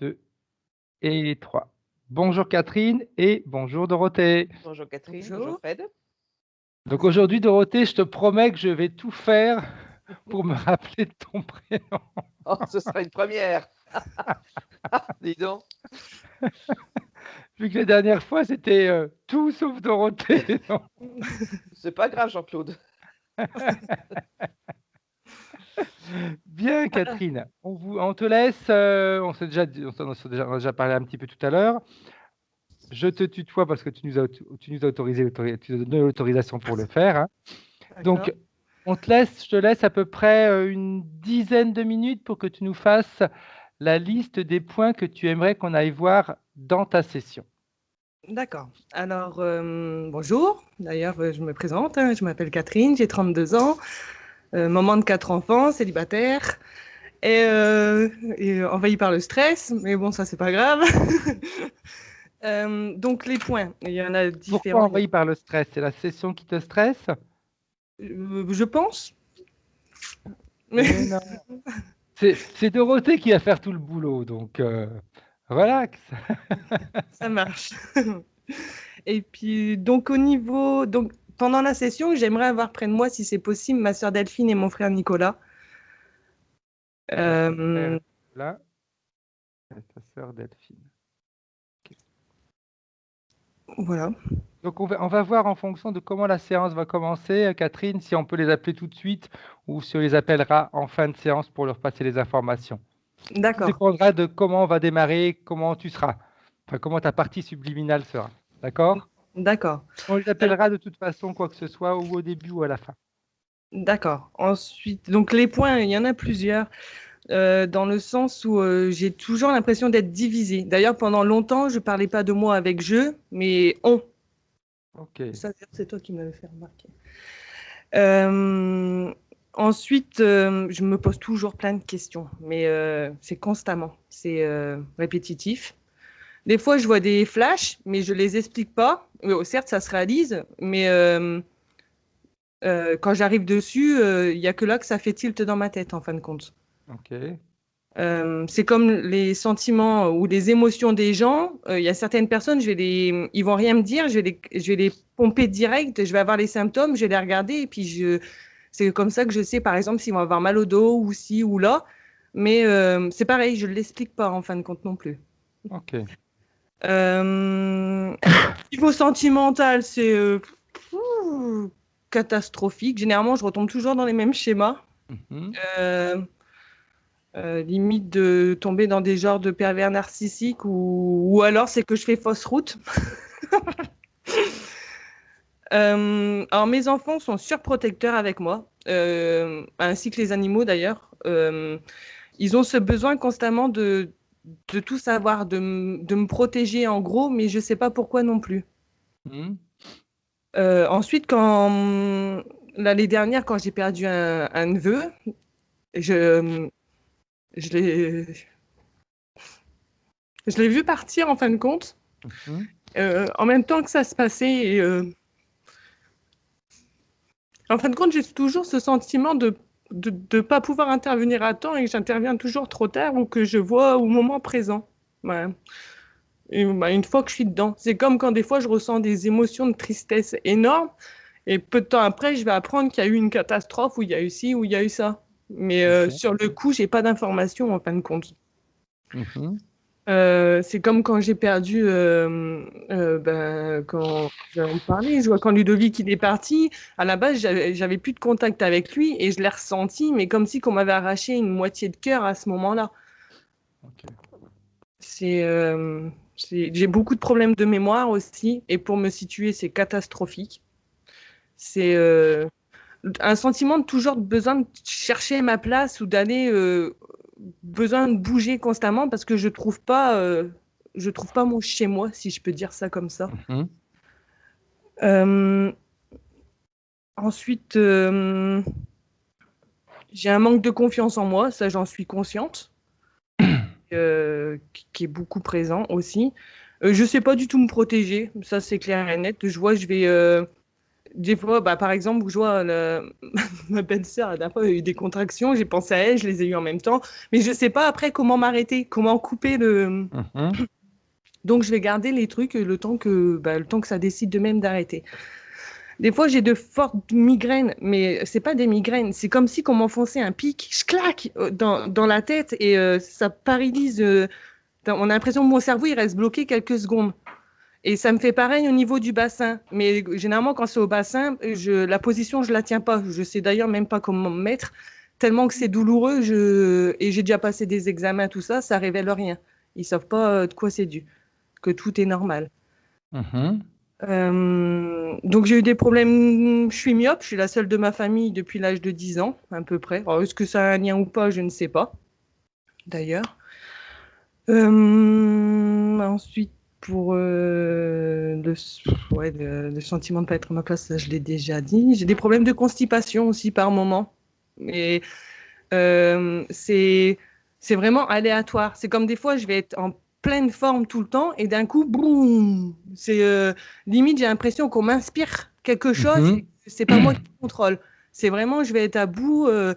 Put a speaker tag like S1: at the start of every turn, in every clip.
S1: 2 et 3. Bonjour Catherine et bonjour Dorothée.
S2: Bonjour Catherine,
S3: Bonjour.
S2: bonjour Fred.
S1: Donc aujourd'hui Dorothée, je te promets que je vais tout faire pour me rappeler de ton prénom.
S2: Oh, ce sera une première. Dis donc.
S1: Vu que la dernière fois c'était tout sauf Dorothée. Non.
S2: C'est pas grave Jean-Claude.
S1: Bien Catherine, on te laisse, on a déjà parlé un petit peu tout à l'heure. Je te tutoie parce que tu nous as autorisé, tu nous as donné l'autorisation pour le faire. Hein. Donc, je te laisse à peu près une dizaine de minutes pour que tu nous fasses la liste des points que tu aimerais qu'on aille voir dans ta session.
S3: D'accord. Alors, bonjour. D'ailleurs, je me présente. Hein. Je m'appelle Catherine, j'ai 32 ans, maman de 4 enfants, célibataire et envahie par le stress. Mais bon, ça, c'est pas grave. Donc, les points, il y en a différents.
S1: Pourquoi envahi par le stress? C'est la session qui te stresse?
S3: Je pense.
S1: Mais non. C'est Dorothée qui va faire tout le boulot, donc relax.
S3: Ça marche. Et puis, donc, pendant la session, j'aimerais avoir près de moi, si c'est possible, ma sœur Delphine et mon frère Nicolas.
S1: Là, ta sœur Delphine. Okay.
S3: Voilà.
S1: Donc, on va voir en fonction de comment la séance va commencer, Catherine, si on peut les appeler tout de suite ou si on les appellera en fin de séance pour leur passer les informations.
S3: D'accord.
S1: Tout dépendra de comment on va démarrer, comment tu seras, enfin comment ta partie subliminale sera. D'accord?
S3: D'accord.
S1: On les appellera de toute façon, quoi que ce soit, ou au début ou à la fin.
S3: D'accord. Ensuite, donc les points, il y en a plusieurs, dans le sens où j'ai toujours l'impression d'être divisée. D'ailleurs, pendant longtemps, je ne parlais pas de moi avec je, mais on.
S1: Ok.
S3: Ça, c'est toi qui me l'avais fait remarquer. Ensuite, je me pose toujours plein de questions, mais c'est constamment, c'est répétitif. Des fois, je vois des flashs, mais je les explique pas. Certes, ça se réalise, mais quand j'arrive dessus, il n'y a que là que ça fait tilt dans ma tête, en fin de compte.
S1: Ok.
S3: C'est comme les sentiments ou les émotions des gens. Il y a certaines personnes, ils vont rien me dire, je vais les pomper direct, je vais avoir les symptômes, je vais les regarder et puis c'est comme ça que je sais, par exemple, s'ils vont avoir mal au dos ou ci ou là. Mais c'est pareil, je ne l'explique pas en fin de compte non plus.
S1: Ok.
S3: Niveau sentimental, c'est catastrophique. Généralement, je retombe toujours dans les mêmes schémas. Limite de tomber dans des genres de pervers narcissiques ou alors c'est que je fais fausse route. Alors mes enfants sont surprotecteurs avec moi, ainsi que les animaux d'ailleurs. Ils ont ce besoin constamment de tout savoir, de me protéger en gros, mais je ne sais pas pourquoi non plus. Ensuite, l'année dernière, quand j'ai perdu un neveu, je l'ai vu partir en fin de compte. En même temps que ça se passait, et, en fin de compte, j'ai toujours ce sentiment de ne pas pouvoir intervenir à temps et que j'interviens toujours trop tard ou que je vois au moment présent. Ouais. Et, une fois que je suis dedans, c'est comme quand des fois je ressens des émotions de tristesse énormes et peu de temps après, je vais apprendre qu'il y a eu une catastrophe ou il y a eu ci ou il y a eu ça. Mais sur le coup, j'ai pas d'informations en fin de compte. C'est comme quand j'ai perdu, quand j'en parlais, je vois quand Ludovic il est parti, à la base j'avais plus de contact avec lui et je l'ai ressenti, mais comme si qu'on m'avait arraché une moitié de cœur à ce moment-là. J'ai beaucoup de problèmes de mémoire aussi et pour me situer c'est catastrophique. C'est un sentiment de toujours besoin de chercher ma place ou d'aller besoin de bouger constamment parce que je trouve pas mon chez moi, si je peux dire ça comme ça. Ensuite, j'ai un manque de confiance en moi, ça j'en suis consciente, qui est beaucoup présent aussi. Je sais pas du tout me protéger, ça c'est clair et net. Je vois, des fois, par exemple, je vois ma belle-sœur, la dernière fois, elle a eu des contractions, j'ai pensé à elle, je les ai eues en même temps, mais je sais pas après comment m'arrêter, comment couper le.
S1: Mhm.
S3: Donc, je vais garder les trucs le temps que ça décide de même d'arrêter. Des fois, j'ai de fortes migraines, mais c'est pas des migraines, c'est comme si on m'enfonçait un pic, je claque dans la tête et ça paralyse. On a l'impression que mon cerveau il reste bloqué quelques secondes. Et ça me fait pareil au niveau du bassin. Mais généralement, quand c'est au bassin, la position, je la tiens pas. Je sais d'ailleurs même pas comment me mettre, tellement que c'est douloureux. Et j'ai déjà passé des examens, tout ça, ça révèle rien. Ils savent pas de quoi c'est dû, que tout est normal.
S1: Mhm.
S3: Donc j'ai eu des problèmes, je suis myope, je suis la seule de ma famille depuis l'âge de 10 ans, à peu près. Alors, est-ce que ça a un lien ou pas, je ne sais pas, d'ailleurs. Ensuite, pour le sentiment de ne pas être à ma place, ça, je l'ai déjà dit. J'ai des problèmes de constipation aussi par moment. Mais c'est vraiment aléatoire. C'est comme des fois, je vais être en pleine forme tout le temps et d'un coup, boum! Limite, j'ai l'impression qu'on m'inspire quelque chose
S1: Mhm.
S3: et c'est pas moi qui contrôle. C'est vraiment, je vais être à bout. Et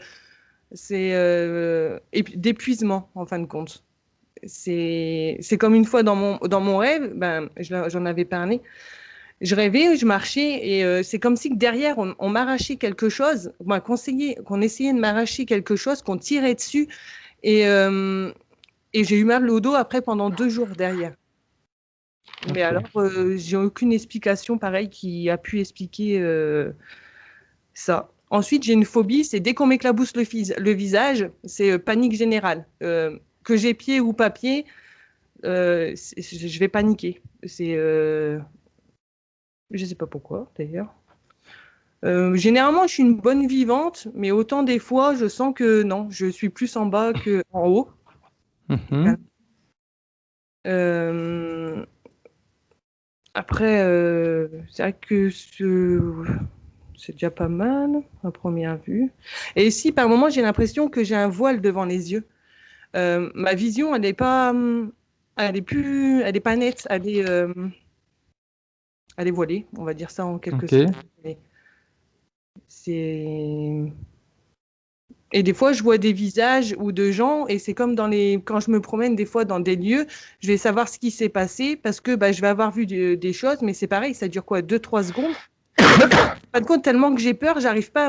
S3: puis d'épuisement en fin de compte. C'est comme une fois dans mon rêve, j'en avais parlé. Je rêvais, je marchais et c'est comme si que derrière on m'arrachait quelque chose, qu'on essayait de m'arracher quelque chose, qu'on tirait dessus et, euh, et j'ai eu mal au dos après pendant 2 jours derrière. Mais
S1: Ok.
S3: alors, j'ai aucune explication pareil qui a pu expliquer ça. Ensuite, j'ai une phobie, c'est dès qu'on m'éclabousse le visage, c'est panique générale. Que j'ai pied ou pas pied, je vais paniquer. Je sais pas pourquoi d'ailleurs. Généralement, je suis une bonne vivante, mais autant des fois, je sens que non, je suis plus en bas que en haut.
S1: Mhm.
S3: Euh, Après, c'est vrai que c'est déjà pas mal à première vue. Et si par moment, j'ai l'impression que j'ai un voile devant les yeux. Ma vision, elle est pas nette, elle est voilée, on va dire ça en quelque
S1: Ok.
S3: sorte. Mais c'est Et des fois, je vois des visages ou de gens, et c'est comme quand je me promène des fois dans des lieux, je vais savoir ce qui s'est passé parce que je vais avoir vu des choses, mais c'est pareil, ça dure quoi, 2, 3 secondes. Pas de compte, tellement que j'ai peur, j'arrive pas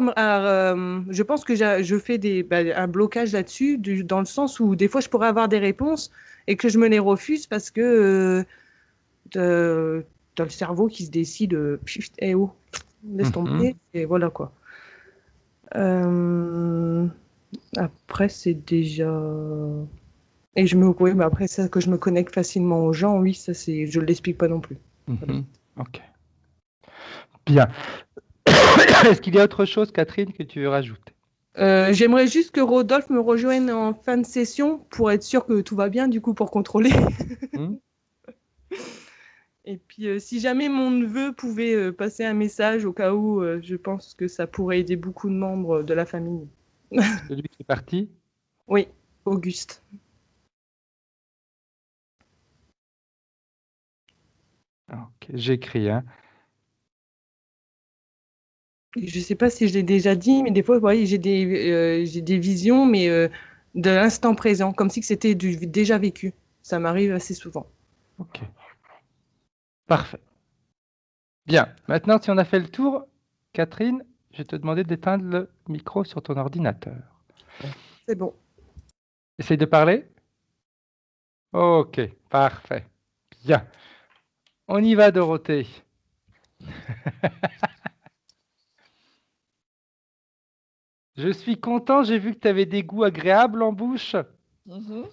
S3: je pense que je fais un blocage là-dessus, dans le sens où des fois, je pourrais avoir des réponses et que je me les refuse parce que t'as le cerveau qui se décide, eh oh, laisse
S1: Mhm.
S3: tomber, et voilà quoi. Euh, Après, c'est déjà. Oui, mais après ça, que je me connecte facilement aux gens, oui, ça c'est, je l'explique pas non plus. Voilà.
S1: Mhm. Ok. Bien. Est-ce qu'il y a autre chose, Catherine, que tu veux rajouter?
S3: J'aimerais juste que Rodolphe me rejoigne en fin de session pour être sûr que tout va bien, du coup, pour contrôler.
S1: Hmm.
S3: Et puis, si jamais mon neveu pouvait passer un message au cas où, je pense que ça pourrait aider beaucoup de membres de la famille.
S1: Celui qui est parti?
S3: Oui, Auguste.
S1: Ok, j'écris, hein.
S3: Et je sais pas si je l'ai déjà dit, mais des fois, vous voyez, j'ai des visions, mais de l'instant présent, comme si que c'était déjà vécu. Ça m'arrive assez souvent.
S1: Ok, parfait. Bien. Maintenant, si on a fait le tour, Catherine, je vais te demander d'éteindre le micro sur ton ordinateur.
S3: C'est bon.
S1: Essaye de parler? Ok, parfait. Bien. On y va, Dorothée. Je suis content, j'ai vu que tu avais des goûts agréables en bouche.
S2: Mhm.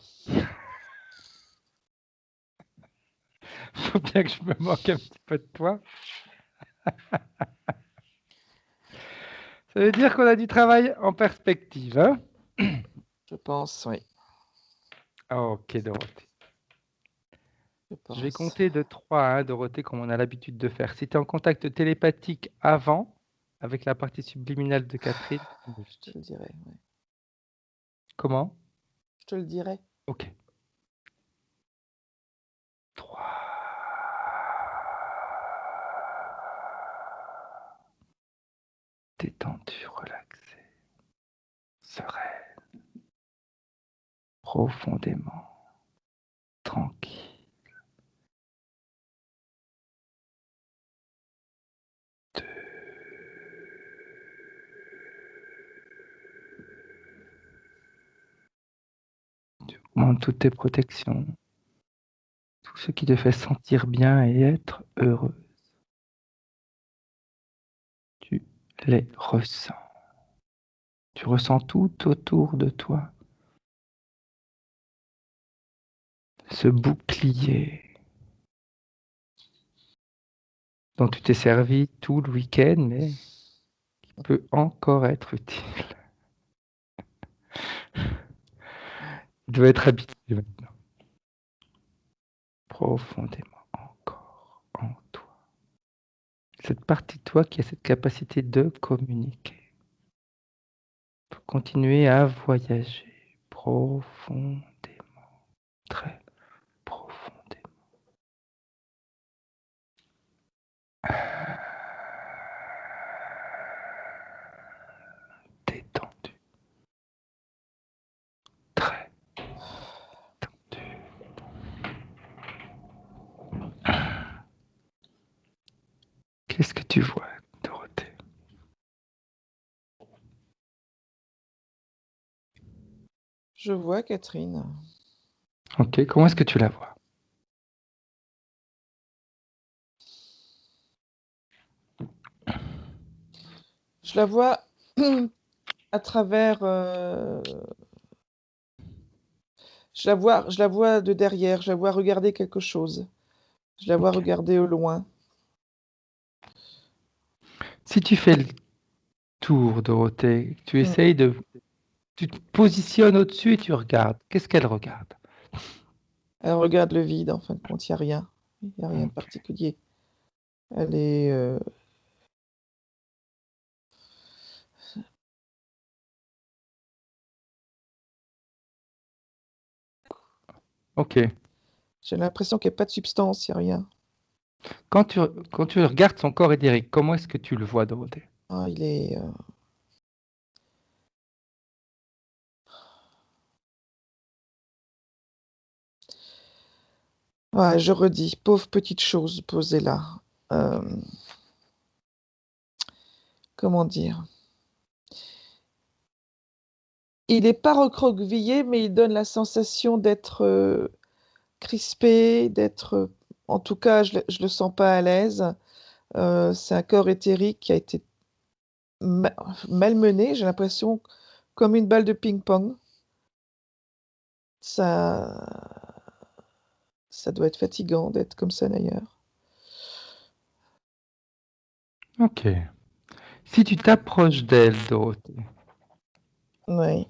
S1: Faut bien que je me moque un petit peu de toi. Ça veut dire qu'on a du travail en perspective, hein?
S2: Je pense, oui.
S1: Ok, Dorothée.
S2: Je
S1: Je vais
S2: pense.
S1: compter de 3, hein, Dorothée, comme on a l'habitude de faire. Si tu es en contact télépathique avant, avec la partie subliminale de Catherine,
S2: Je te le dirai, ouais.
S1: comment?
S2: Je te le dirai.
S1: Ok. 3. détendu, relaxé, sereine, profondément, tranquille. Tu augmentes toutes tes protections, tout ce qui te fait sentir bien et être heureux. Tu les ressens. Tu ressens tout autour de toi. Ce bouclier dont tu t'es servi tout le week-end, mais qui peut encore être utile. Tu dois être habitué maintenant. Profondément encore en toi. Cette partie de toi qui a cette capacité de communiquer. Pour continuer à voyager profondément, très profondément. Détendu. Très détendu. Qu'est-ce que tu vois, Dorothée?
S4: Je vois Catherine.
S1: Ok, comment est-ce que tu la vois?
S4: Je la vois à travers. Je la vois de derrière. Je la vois regarder quelque chose. Je la vois
S1: Ok.
S4: regarder au loin.
S1: Si tu fais le tour, Dorothée, tu essayes de... Tu te positionnes au-dessus et tu regardes. Qu'est-ce qu'elle regarde?
S4: Elle regarde le vide. En fin de compte, il n'y a rien. Il n'y a rien de
S1: Ok.
S4: particulier. Elle est.
S1: Ok.
S4: J'ai l'impression qu'il n'y a pas de substance. Il n'y a rien.
S1: Quand tu regardes son corps éthérique, comment est-ce que tu le vois, Dorothée?
S4: Ah, il est. Ouais, je redis, pauvre petite chose posée là. Comment dire? Il n'est pas recroquevillé, mais il donne la sensation d'être crispé, d'être. En tout cas, je le sens pas à l'aise. C'est un corps éthérique qui a été malmené, j'ai l'impression, comme une balle de ping-pong. Ça doit être fatigant d'être comme ça d'ailleurs.
S1: Ok. Si tu t'approches d'elle, Dorothée,
S4: Oui,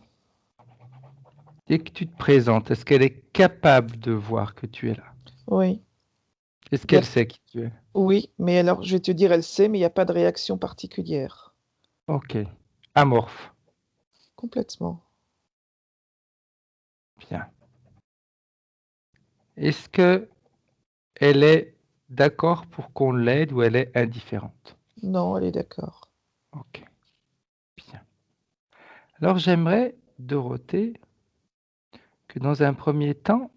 S1: et que tu te présentes, est-ce qu'elle est capable de voir que tu es là?
S4: oui.
S1: Est-ce
S4: Il y a
S1: qu'elle sait qui tu es?
S4: Oui, mais alors je vais te dire, elle sait, mais il n'y a pas de réaction particulière.
S1: Ok. Amorphe.
S4: Complètement.
S1: Bien. Est-ce que elle est d'accord pour qu'on l'aide ou elle est indifférente?
S4: Non, elle est d'accord.
S1: Ok. Bien. Alors j'aimerais, Dorothée, que dans un premier temps,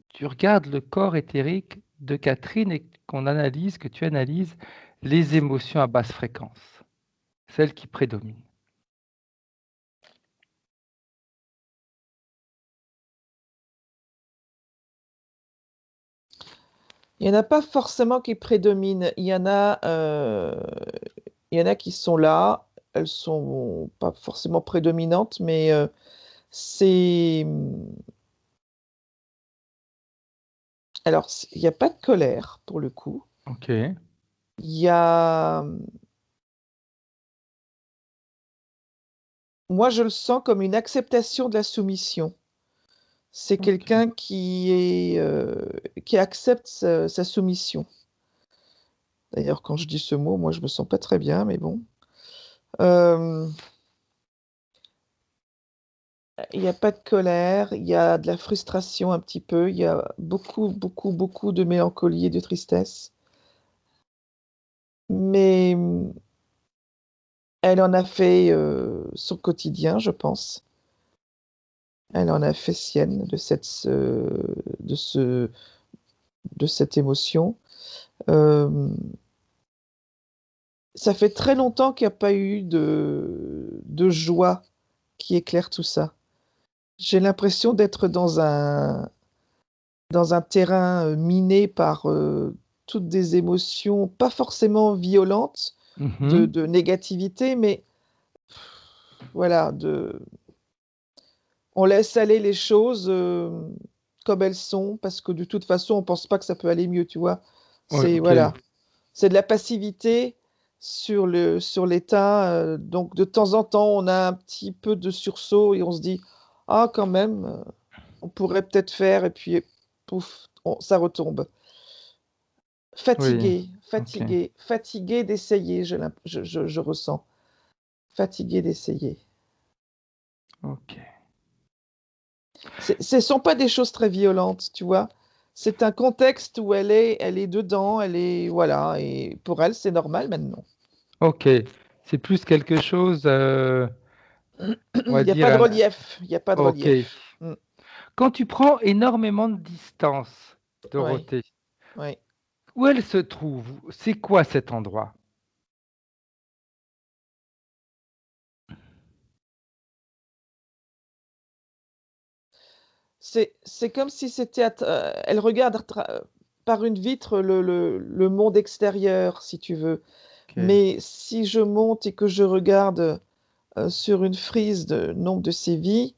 S1: tu regardes le corps éthérique de Catherine et qu'on analyse, que tu analyses les émotions à basse fréquence, celles qui prédominent.
S4: Il n'y en a pas forcément qui prédominent. Il y en a qui sont là. Elles sont pas forcément prédominantes, mais c'est. Alors, il n'y a pas de colère pour le coup.
S1: Ok.
S4: Il y a. Moi, je le sens comme une acceptation de la soumission. C'est
S1: Ok.
S4: quelqu'un qui accepte sa soumission. D'ailleurs, quand je dis ce mot, moi, je me sens pas très bien, mais bon. Il n'y a pas de colère, il y a de la frustration un petit peu, il y a beaucoup, beaucoup, beaucoup de mélancolie et de tristesse. Mais Elle en a fait son quotidien, je pense. Elle en a fait sienne de cette émotion. Euh, Ça fait très longtemps qu'il n'y a pas eu de joie qui éclaire tout ça. J'ai l'impression d'être dans un terrain miné par toutes des émotions, pas forcément violentes,
S1: Mhm.
S4: de négativité, mais voilà, on laisse aller les choses comme elles sont, parce que de toute façon, on pense pas que ça peut aller mieux, tu vois.
S1: Ouais,
S4: C'est
S1: ok.
S4: voilà, c'est de la passivité sur l'état. Donc de temps en temps, on a un petit peu de sursaut et on se dit, ah quand même, on pourrait peut-être faire, et puis pouf, ça retombe.
S1: Oui,
S4: Fatigué,
S1: ok.
S4: fatigué, fatigué d'essayer, je ressens. Fatigué d'essayer.
S1: Ok.
S4: Ce ne sont pas des choses très violentes, tu vois. C'est un contexte où elle est dedans, voilà, et pour elle, c'est normal maintenant.
S1: Ok. C'est plus quelque chose, on
S4: Il
S1: va
S4: n'y a
S1: dire,
S4: pas de relief, il n'y a pas de
S1: ok.
S4: relief. Mm.
S1: Quand tu prends énormément de distance,
S4: Oui,
S1: Dorothée,
S4: oui.
S1: où elle se trouve? C'est quoi cet endroit?
S4: C'est comme si elle regarde par une vitre le monde extérieur, si tu veux.
S1: Ok.
S4: Mais si je monte et que je regarde sur une frise de nombre de sévies,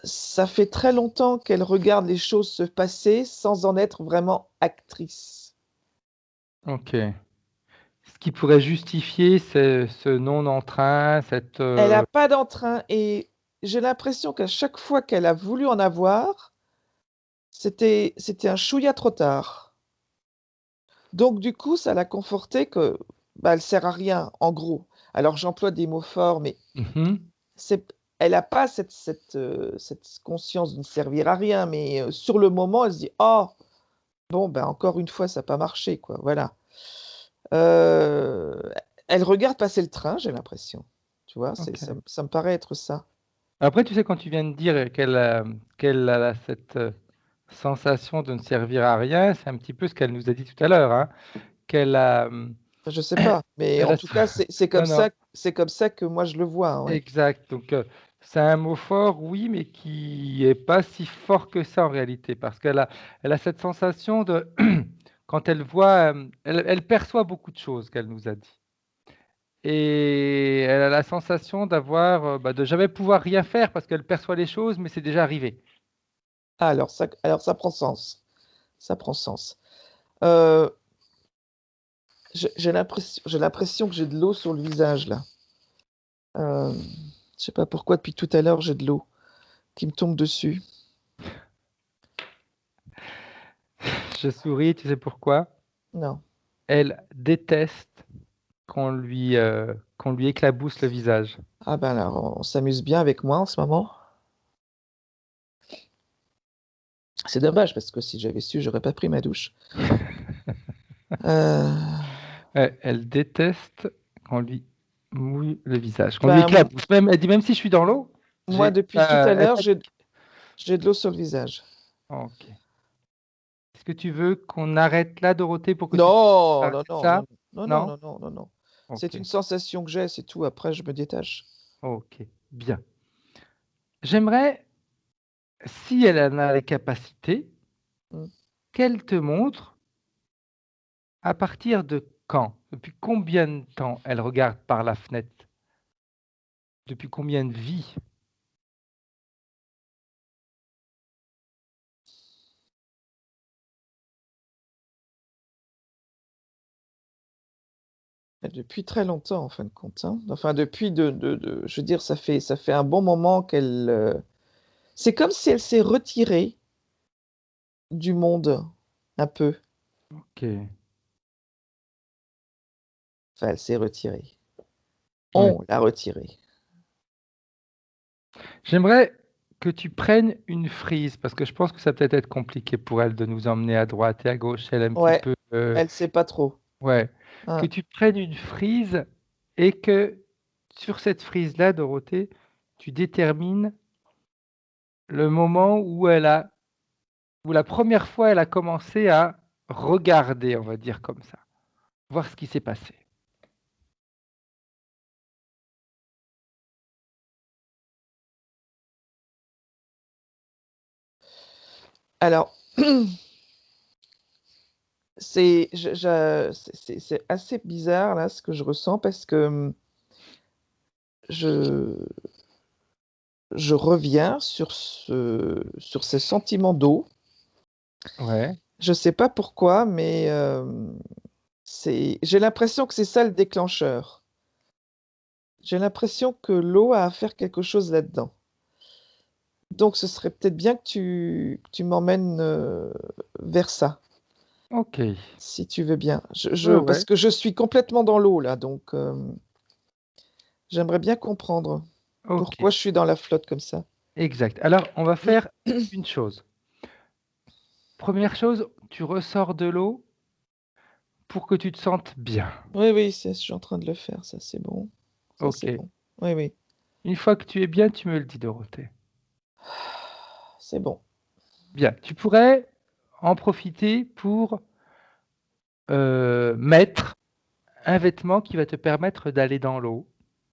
S4: ça fait très longtemps qu'elle regarde les choses se passer sans en être vraiment actrice.
S1: Ok. Ce qui pourrait justifier ce non-entrain, cette...
S4: Elle n'a pas d'entrain et j'ai l'impression qu'à chaque fois qu'elle a voulu en avoir, c'était un chouïa trop tard. Donc du coup, ça l'a confortée que bah, elle sert à rien, en gros. Alors j'emploie des mots forts, mais
S1: Mhm.
S4: elle n'a pas cette conscience de ne servir à rien. Mais sur le moment, elle se dit, oh, bon, ben encore une fois, ça n'a pas marché, quoi. Voilà. Euh, Elle regarde passer le train, j'ai l'impression. Tu vois,
S1: Ok.
S4: ça me paraît être ça.
S1: Après, tu sais, quand tu viens de dire qu'elle a cette sensation de ne servir à rien, c'est un petit peu ce qu'elle nous a dit tout à l'heure, hein, qu'elle a,
S4: Je sais pas, mais
S1: elle
S4: en
S1: a
S4: tout cas,
S1: non, non,
S4: c'est comme ça que moi je le vois, hein, ouais.
S1: exact. Donc, c'est un mot fort, oui, mais qui est pas si fort que ça en réalité, parce elle a cette sensation de, quand elle voit, elle perçoit beaucoup de choses qu'elle nous a dit. Et elle a la sensation d'avoir, de jamais pouvoir rien faire parce qu'elle perçoit les choses, mais c'est déjà arrivé.
S4: Ah, alors ça prend sens. Ça prend sens. Euh, j'ai l'impression que j'ai de l'eau sur le visage là. Je sais pas pourquoi depuis tout à l'heure j'ai de l'eau qui me tombe dessus.
S1: Je souris, tu sais pourquoi?
S4: Non.
S1: Elle déteste qu'on lui éclabousse le visage.
S4: Ah ben alors, on s'amuse bien avec moi en ce moment. C'est dommage parce que si j'avais su, j'aurais pas pris ma douche. Euh,
S1: Elle déteste qu'on lui mouille le visage, qu'on lui
S4: ben,
S1: éclabousse. Même, elle dit même si je suis dans l'eau,
S4: moi,
S1: j'ai,
S4: depuis tout à
S1: elle
S4: l'heure,
S1: panique.
S4: j'ai de l'eau sur le visage.
S1: Ok. Est-ce que tu veux qu'on arrête là, Dorothée, pour que tu puisses
S4: Non, non,
S1: arrêter
S4: non,
S1: ça?
S4: non, non, non,
S1: Non?
S4: non, non, non, non. C'est
S1: Ok.
S4: une sensation que j'ai, c'est tout. Après, je me détache.
S1: Ok. Bien. J'aimerais, si elle en a les capacités,
S4: Mm.
S1: qu'elle te montre à partir de quand, depuis combien de temps elle regarde par la fenêtre, depuis combien de vies.
S4: Et depuis très longtemps, en fin de compte, hein. Enfin, depuis je veux dire, ça fait un bon moment qu'elle. C'est comme si elle s'est retirée du monde, un peu.
S1: Ok.
S4: Enfin, elle s'est retirée.
S1: Oui.
S4: On l'a retirée.
S1: J'aimerais que tu prennes une frise, parce que je pense que ça peut être compliqué pour elle de nous emmener à droite et à gauche. Elle est un petit
S4: Ouais,
S1: peu...
S4: elle sait pas trop.
S1: ouais. Que
S4: Hein.
S1: tu prennes une frise et que sur cette frise-là, Dorothée, tu détermines le moment où la première fois elle a commencé à regarder, on va dire comme ça, voir ce qui s'est passé.
S4: Alors, c'est c'est assez bizarre là ce que je ressens parce que je, je reviens sur ces sentiments d'eau.
S1: Ouais,
S4: Je sais pas pourquoi, mais j'ai l'impression que c'est ça le déclencheur. J'ai l'impression que l'eau a à faire quelque chose là-dedans. Donc ce serait peut-être bien que tu m'emmènes vers ça,
S1: ok.
S4: si tu veux bien.
S1: Ouais,
S4: Parce
S1: ouais,
S4: que je suis complètement dans l'eau là, donc j'aimerais bien comprendre
S1: ok,
S4: pourquoi je suis dans la flotte comme ça.
S1: exact. Alors, on va faire une chose. Première chose, tu ressors de l'eau pour que tu te sentes bien.
S4: Oui, oui, je suis en train de le faire, ça c'est bon. Ça
S1: Ok.
S4: c'est bon. Oui, oui,
S1: Une fois que tu es bien, tu me le dis, Dorothée.
S4: c'est bon.
S1: Bien, tu pourrais en profiter pour mettre un vêtement qui va te permettre d'aller dans l'eau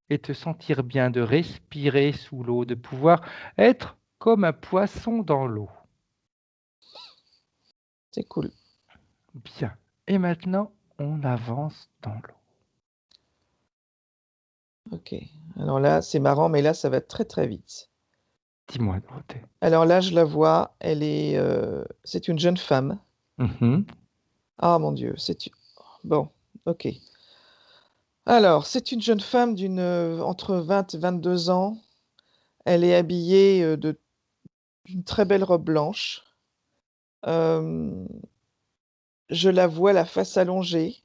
S1: et te sentir bien, de respirer sous l'eau, de pouvoir être comme un poisson dans l'eau.
S4: C'est cool.
S1: Bien. Et maintenant, on avance dans l'eau.
S4: Ok. Alors là, c'est marrant, mais là, ça va très très vite.
S1: Dis-moi, Dorothée.
S4: Alors là, je la vois, c'est une jeune femme.
S1: Mhm.
S4: Ah mon Dieu, bon, ok. Alors, c'est une jeune femme entre 20 et 22 ans. Elle est habillée d'une très belle robe blanche. Euh, je la vois la face allongée,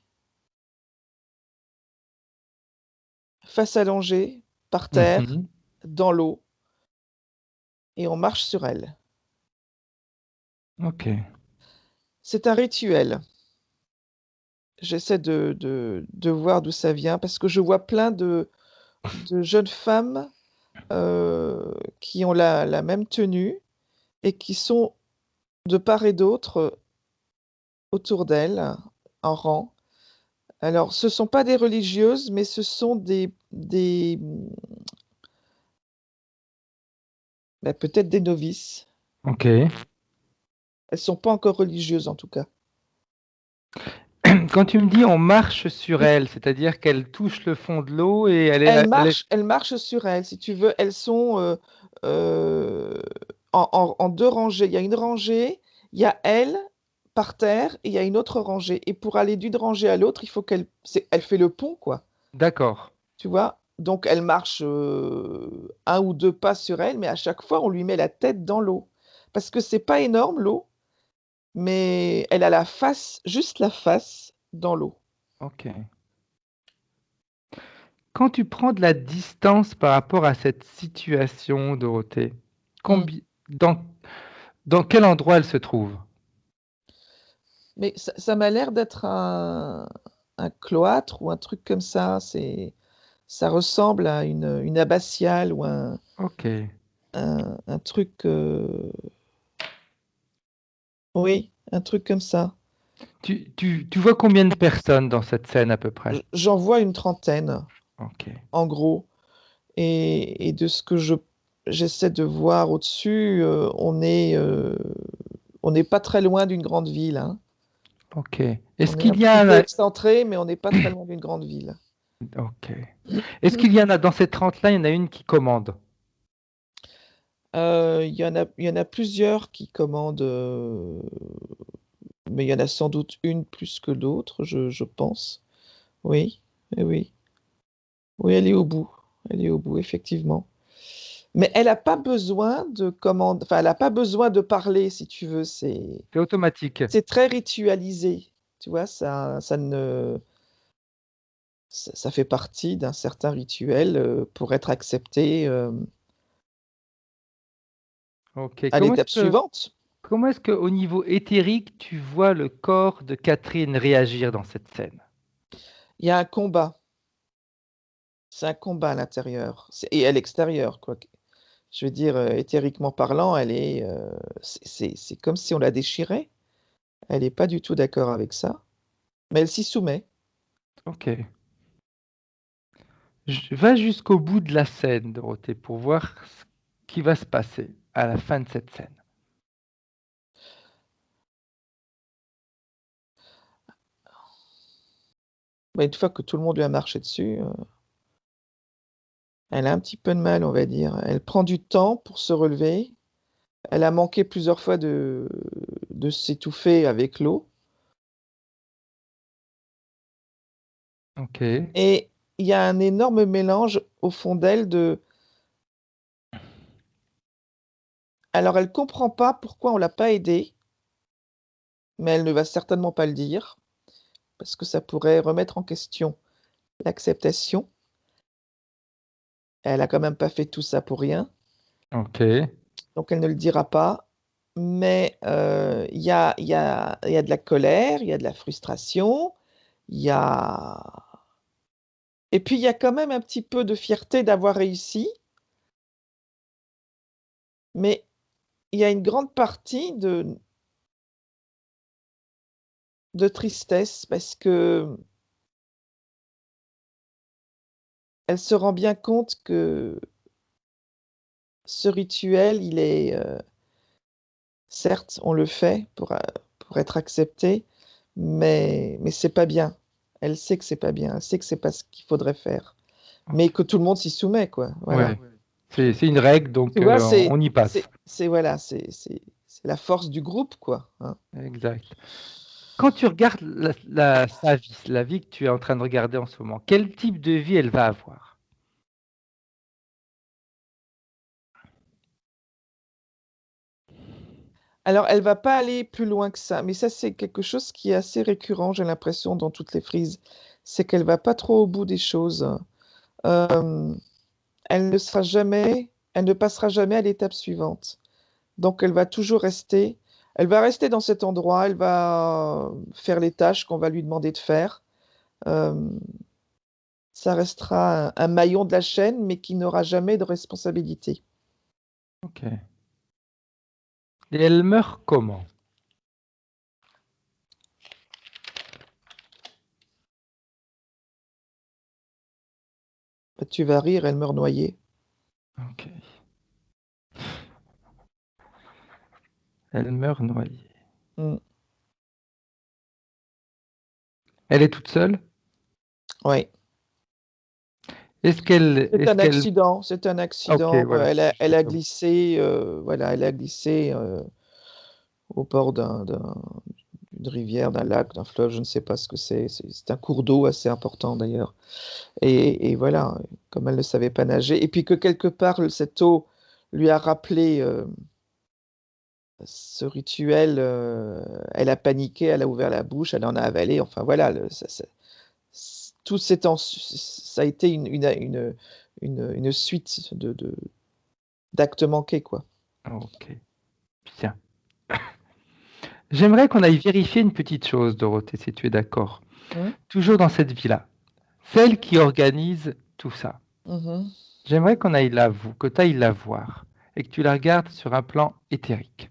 S4: par terre,
S1: Mhm.
S4: dans l'eau, et on marche sur elle.
S1: Ok.
S4: C'est un rituel. J'essaie de voir d'où ça vient parce que je vois plein de jeunes femmes qui ont la même tenue et qui sont de part et d'autre autour d'elle, en rang. Alors, ce ne sont pas des religieuses, mais ce sont peut-être des novices.
S1: Ok.
S4: Elles ne sont pas encore religieuses, en tout cas.
S1: Quand tu me dis on marche sur elle, c'est-à-dire qu'elle touche le fond de l'eau et elle est...
S4: Elles marchent sur elles, si tu veux. Elles sont en deux rangées. Il y a une rangée, il y a elle par terre et il y a une autre rangée. Et pour aller d'une rangée à l'autre, il faut elle fait le pont, quoi.
S1: D'accord.
S4: Tu vois? Donc elle marche, 1 ou 2 pas sur elle, mais à chaque fois, on lui met la tête dans l'eau. Parce que c'est pas énorme l'eau, mais elle a juste la face dans l'eau.
S1: Ok. Quand tu prends de la distance par rapport à cette situation, Dorothée,
S4: Mmh.
S1: combi- dans, dans quel endroit elle se trouve?
S4: Mais ça m'a l'air d'être un cloître ou un truc comme ça. Ça ressemble à une abbatiale ou
S1: Ok.
S4: un truc, oui, un truc comme ça.
S1: Tu vois combien de personnes dans cette scène à peu près?
S4: J'en vois une trentaine,
S1: Ok.
S4: en gros. Et de ce que j'essaie de voir au-dessus, on n'est pas très loin d'une grande ville, hein.
S1: Ok.
S4: On
S1: Est-ce
S4: est un
S1: qu'il y
S4: petit
S1: a
S4: peu excentré, mais on n'est pas très loin d'une grande ville.
S1: Ok. Est-ce qu'il y en a dans ces 30-là, il y en a une qui commande?
S4: Il y en a plusieurs qui commandent, mais il y en a sans doute une plus que d'autres, je pense. Oui, oui, oui. Oui, elle est au bout, effectivement. Mais elle a pas besoin enfin, elle a pas besoin de parler, si tu veux,
S1: C'est automatique.
S4: c'est très ritualisé, tu vois? Ça ne ça fait partie d'un certain rituel, pour être accepté,
S1: Ok.
S4: à l'étape suivante.
S1: Comment est-ce qu'au niveau éthérique, tu vois le corps de Catherine réagir dans cette scène?
S4: Il y a un combat. C'est un combat à l'intérieur et à l'extérieur, quoi. Je veux dire, éthériquement parlant, elle est, c'est comme si on la déchirait. Elle est pas du tout d'accord avec ça, mais elle s'y soumet.
S1: Ok. Va jusqu'au bout de la scène, Dorothée, pour voir ce qui va se passer à la fin de cette scène.
S4: Bah, une fois que tout le monde lui a marché dessus, elle a un petit peu de mal, on va dire. Elle prend du temps pour se relever. Elle a manqué plusieurs fois de s'étouffer avec l'eau
S1: Ok.
S4: et il y a un énorme mélange au fond d'elle de alors elle comprend pas pourquoi on l'a pas aidée, mais elle ne va certainement pas le dire, parce que ça pourrait remettre en question l'acceptation. Elle a quand même pas fait tout ça pour rien,
S1: Ok.
S4: donc elle ne le dira pas. Mais, il y a de la colère, il y a de la frustration, il y a et puis il y a quand même un petit peu de fierté d'avoir réussi, mais il y a une grande partie de tristesse parce qu'elle se rend bien compte que ce rituel, il est, certes, on le fait pour être accepté, mais c'est pas bien. Elle sait que c'est pas bien, elle sait que c'est pas ce qu'il faudrait faire, mais que tout le monde s'y soumet, quoi, voilà.
S1: Ouais. C'est une règle,
S4: Tu
S1: donc
S4: vois,
S1: on y passe.
S4: c'est voilà, c'est la force du groupe, quoi, hein.
S1: Exact. Quand tu regardes sa vie, la vie que tu es en train de regarder en ce moment, quel type de vie elle va avoir?
S4: Alors elle va pas aller plus loin que ça, mais ça, c'est quelque chose qui est assez récurrent, j'ai l'impression, dans toutes les frises. C'est qu'elle va pas trop au bout des choses. Hem, elle ne passera jamais à l'étape suivante. Donc elle va rester dans cet endroit, elle va faire les tâches qu'on va lui demander de faire. Hem, Ça restera un maillon de la chaîne, mais qui n'aura jamais de responsabilité.
S1: Ok. Et elle meurt comment?
S4: Tu vas rire, elle meurt noyée.
S1: Ok. Elle meurt noyée.
S4: Mmh.
S1: Elle est toute seule?
S4: Ouais.
S1: Est-ce qu'elle...
S4: C'est un
S1: Ok,
S4: accident,
S1: voilà, c'est ce que je
S4: elle
S1: voulais
S4: a
S1: savoir.
S4: glissé, voilà, elle a glissé, au bord d'une rivière, d'un lac, d'un fleuve, je ne sais pas ce que c'est. C'est un cours d'eau assez important d'ailleurs et voilà, comme elle ne savait pas nager et puis que quelque part, cette eau lui a rappelé, ce rituel, elle a paniqué, elle a ouvert la bouche, elle en a avalé, enfin voilà, le ça ça c tout s'est en ça a été une suite d'actes manqués, quoi.
S1: Ok, bien. J'aimerais qu'on aille vérifier une petite chose, Dorothée, si tu es d'accord.
S4: Mmh.
S1: Toujours dans cette vie-là. Celle qui organise tout ça.
S4: Mmh mh.
S1: J'aimerais que tu ailles la voir et que tu la regardes sur un plan éthérique.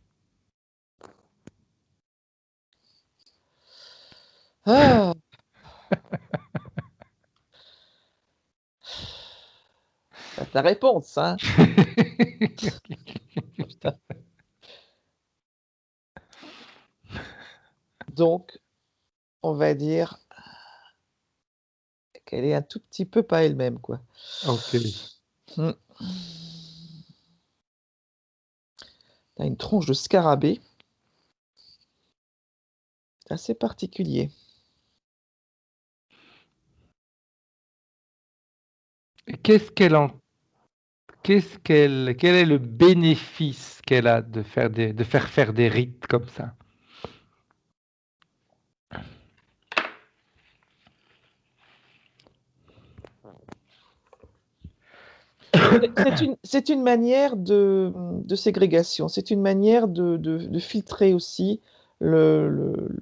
S4: Ah! Bah, ta réponse, hein? Donc, on va dire qu'elle est un tout petit peu pas elle-même, quoi.
S1: Ok.
S4: Mmh. Tu as une tronche de scarabée, c'est assez particulier.
S1: Qu'est-ce qu'elle en... Quel est le bénéfice qu'elle a de faire faire des rites comme ça?
S4: C'est une manière de ségrégation, c'est une manière de filtrer aussi le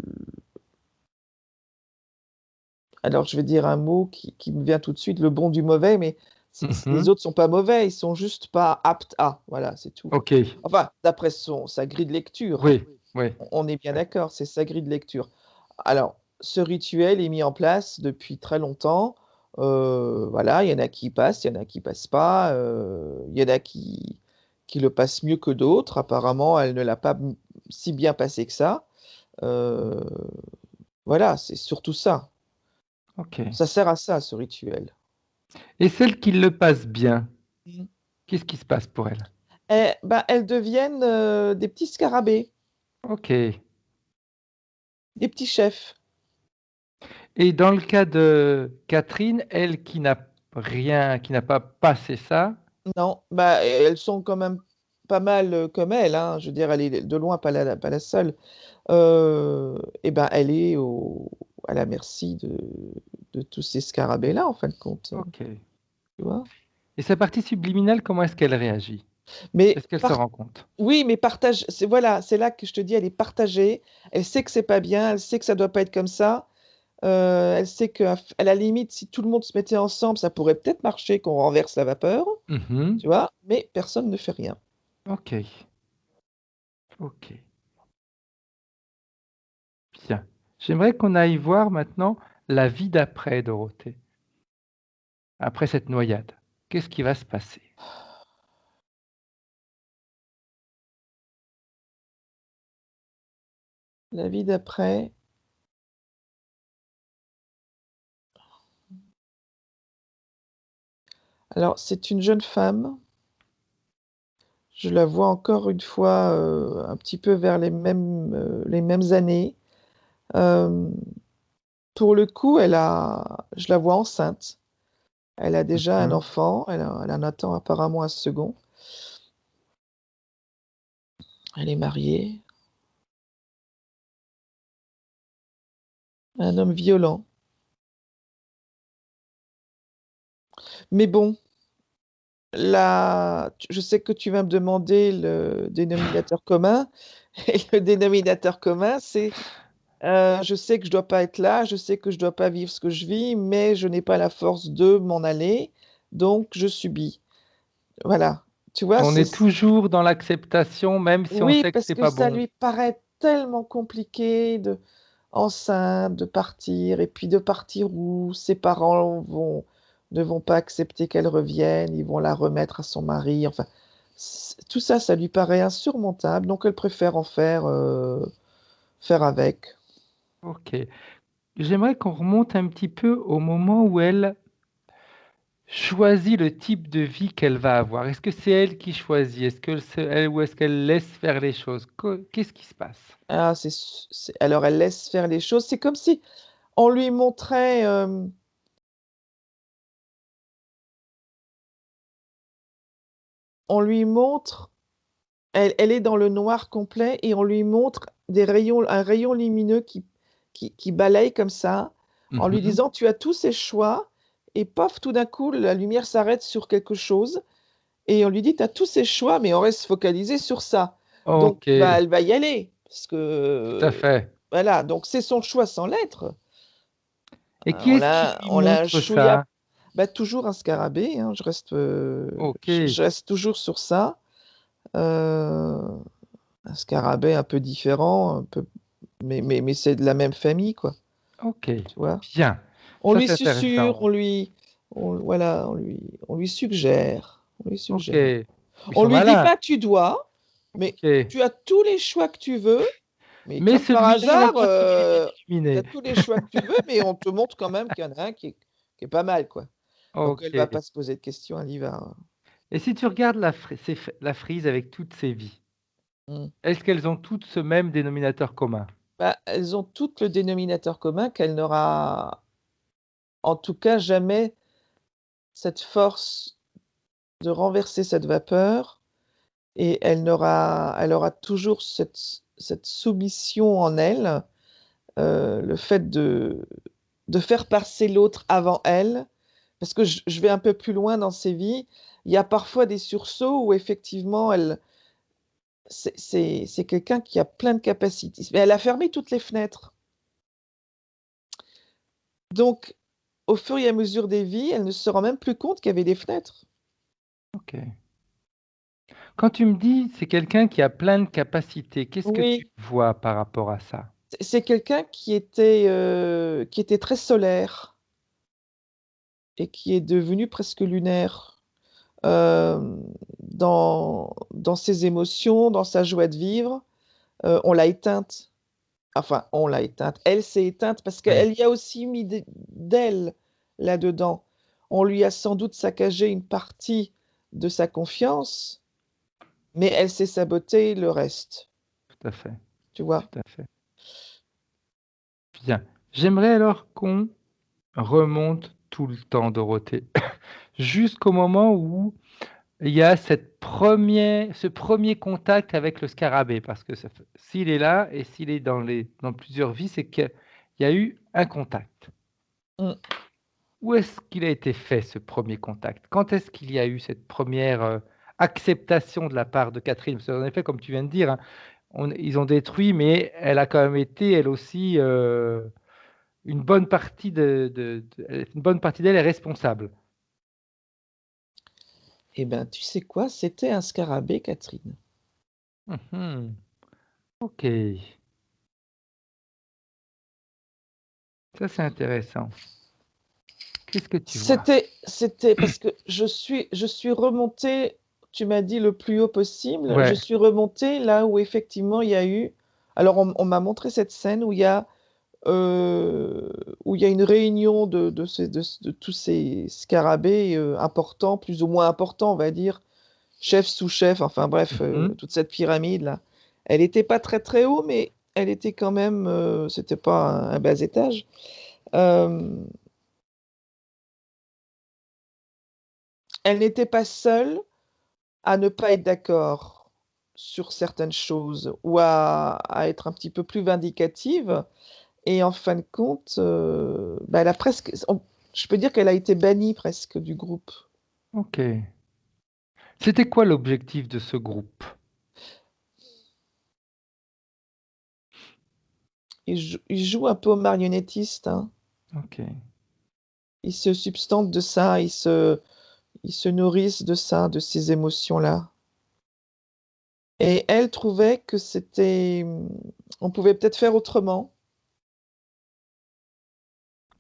S4: alors je vais dire un mot qui me vient tout de suite, le bon du mauvais, mais les
S1: Mhm.
S4: autres sont pas mauvais, ils sont juste pas aptes à, voilà, c'est tout.
S1: Ok,
S4: Enfin, d'après sa grille de lecture, hein.
S1: oui, oui.
S4: On est bien d'accord, c'est sa grille de lecture. Alors, ce rituel est mis en place depuis très longtemps. Voilà, il y en a qui passent, il y en a qui passent pas. Il y en a qui le passent mieux que d'autres. Apparemment, elle ne l'a pas si bien passé que ça. Euh, voilà, c'est surtout ça.
S1: Ok.
S4: Ça sert à ça, ce rituel.
S1: Et celles qui le passent bien,
S4: Mhm.
S1: qu'est-ce qui se passe pour elles?
S4: Ben, elles deviennent des petits scarabées,
S1: Ok.
S4: des petits chefs.
S1: Et dans le cas de Catherine, elle qui n'a rien, qui n'a pas passé ça,
S4: Non, bah, elles sont quand même pas mal comme elle, hein. Je veux dire, elle est de loin pas la seule. Et ben, elle est à la merci de tous ces scarabées-là, en fin de compte,
S1: ok.
S4: tu vois.
S1: Et sa partie subliminale, comment est-ce qu'elle réagit?
S4: Mais
S1: Est-ce qu'elle se rend compte?
S4: oui, mais partage, voilà, c'est là que je te dis, elle est partagée. Elle sait que c'est pas bien, elle sait que ça doit pas être comme ça. Elle sait qu'à la limite, si tout le monde se mettait ensemble, ça pourrait peut-être marcher, qu'on renverse la vapeur,
S1: Mhm.
S4: tu vois, mais personne ne fait rien.
S1: Ok, ok, bien. J'aimerais qu'on aille voir maintenant la vie d'après Dorothée, après cette noyade. Qu'est-ce qui va se passer?
S4: La vie d'après, alors c'est une jeune femme, je la vois encore une fois un petit peu vers les mêmes années. Euh, pour le coup, je la vois enceinte. Elle a déjà un
S1: Mhm.
S4: enfant, elle en attend apparemment un second. Elle est mariée, un homme violent. Mais bon, je sais que tu vas me demander le dénominateur commun. Et le dénominateur commun, c'est je sais que je dois pas être là, je sais que je dois pas vivre ce que je vis, mais je n'ai pas la force de m'en aller, donc je subis. Voilà. Tu vois,
S1: On est toujours dans l'acceptation, même si on
S4: oui,
S1: sait que
S4: parce
S1: c'est
S4: que
S1: pas
S4: ça
S1: bon.
S4: lui paraît tellement compliqué enceinte, de partir, et puis de partir où ses parents ne vont pas accepter qu'elle revienne, ils vont la remettre à son mari. Enfin, tout ça, ça lui paraît insurmontable, donc elle préfère faire avec.
S1: Ok. J'aimerais qu'on remonte un petit peu au moment où elle choisit le type de vie qu'elle va avoir. Est-ce que c'est elle qui choisit? Est-ce que c'est elle ou est-ce qu'elle laisse faire les choses? Qu'est-ce qui se passe?
S4: Ah, alors elle laisse faire les choses. C'est comme si on lui montrait, on lui montre, elle est dans le noir complet et on lui montre un rayon lumineux qui balaye comme ça, en lui
S1: Mhm.
S4: disant, tu as tous ces choix, et paf, tout d'un coup, la lumière s'arrête sur quelque chose, et on lui dit, tu as tous ces choix, mais on reste focalisé sur ça. Donc,
S1: Ok,
S4: bah, elle va y aller, parce
S1: tout à
S4: que,
S1: fait.
S4: voilà, donc c'est son choix sans l'être.
S1: Et qui est-ce qui lui
S4: On l'a un
S1: montre
S4: chouïa,
S1: ça?
S4: bah, toujours un scarabée, hein,
S1: Ok,
S4: je reste toujours sur ça. Euh, un scarabée un peu différent, un peu, mais c'est de la même famille, quoi,
S1: ok,
S4: tu vois.
S1: bien.
S4: On
S1: Ça,
S4: lui
S1: c'est
S4: susurre,
S1: intéressant.
S4: voilà, on lui suggère, on lui
S1: Ok,
S4: suggère.
S1: ils
S4: On
S1: sont
S4: lui dit
S1: malins.
S4: pas tu dois, mais
S1: Ok,
S4: tu as tous les choix que tu veux, mais
S1: mais
S4: comme par
S1: celui-là, il a
S4: hasard,
S1: une possibilité
S4: tu as
S1: d'éliminer.
S4: tous les choix que tu veux, mais on te montre quand même qu'il y en a un qui est pas mal, quoi. Donc elle va
S1: Ok.
S4: pas se poser de questions, elle y va.
S1: Et si tu regardes la frise avec toutes ses vies,
S4: Mm.
S1: est-ce qu'elles ont toutes ce même dénominateur commun?
S4: Bah, elles ont toutes le dénominateur commun qu'elle n'aura en tout cas jamais cette force de renverser cette vapeur, et elle aura toujours cette soumission en elle, le fait de faire passer l'autre avant elle. Parce que je vais un peu plus loin dans ses vies, il y a parfois des sursauts où effectivement c'est quelqu'un qui a plein de capacités. Mais elle a fermé toutes les fenêtres. Donc, au fur et à mesure des vies, elle ne se rend même plus compte qu'il y avait des fenêtres.
S1: Ok. Quand tu me dis c'est quelqu'un qui a plein de capacités, qu'est-ce que tu
S4: Oui,
S1: vois par rapport à ça?
S4: c'est quelqu'un qui était très solaire et qui est devenu presque lunaire dans ses émotions, dans sa joie de vivre. On l'a éteinte. Enfin, on l'a éteinte. Elle s'est éteinte parce
S1: Ouais,
S4: qu'elle y a aussi mis d'elle là-dedans. On lui a sans doute saccagé une partie de sa confiance, mais elle s'est sabotée le reste,
S1: tout à fait,
S4: tu vois.
S1: tout à fait. Bien. J'aimerais alors qu'on remonte tout le temps, Dorothée, jusqu'au moment où il y a ce premier contact avec le scarabée, parce que s'il est là et s'il est dans plusieurs vies, c'est qu'il y a eu un contact.
S4: Mmh.
S1: Où est-ce qu'il a été fait, ce premier contact? Quand est-ce qu'il y a eu cette première acceptation de la part de Catherine? Parce qu'en effet, comme tu viens de dire, hein, ils ont détruit, mais elle a quand même été, elle aussi, une bonne partie une bonne partie d'elle est responsable.
S4: Eh ben, tu sais quoi? C'était un scarabée, Catherine.
S1: Mhm. Ok, ça c'est intéressant. Qu'est-ce que tu vois?
S4: C'était parce que je suis remontée, tu m'as dit le plus haut possible, je
S1: Ouais,
S4: suis remontée là où effectivement il y a eu alors on m'a montré cette scène heu, où il y a une réunion de tous ces scarabées, importants, plus ou moins importants, on va dire, chef, sous-chef, enfin bref,
S1: mhm.
S4: toute cette pyramide-là. Elle était pas très, très haut, mais elle était quand même, c'était pas un bas étage. Hem, Elle n'était pas seule à ne pas être d'accord sur certaines choses ou à être un petit peu plus vindicative et en fin de compte, bah, elle a presque je peux dire qu'elle a été bannie presque du groupe.
S1: Ok. C'était quoi l'objectif de ce groupe?
S4: Ils jouent un peu aux marionettistes, hein.
S1: Ok,
S4: Ils se substantent de ça, ils se nourrissent de ça, de ces émotions-là et elle trouvait que on pouvait peut-être faire autrement.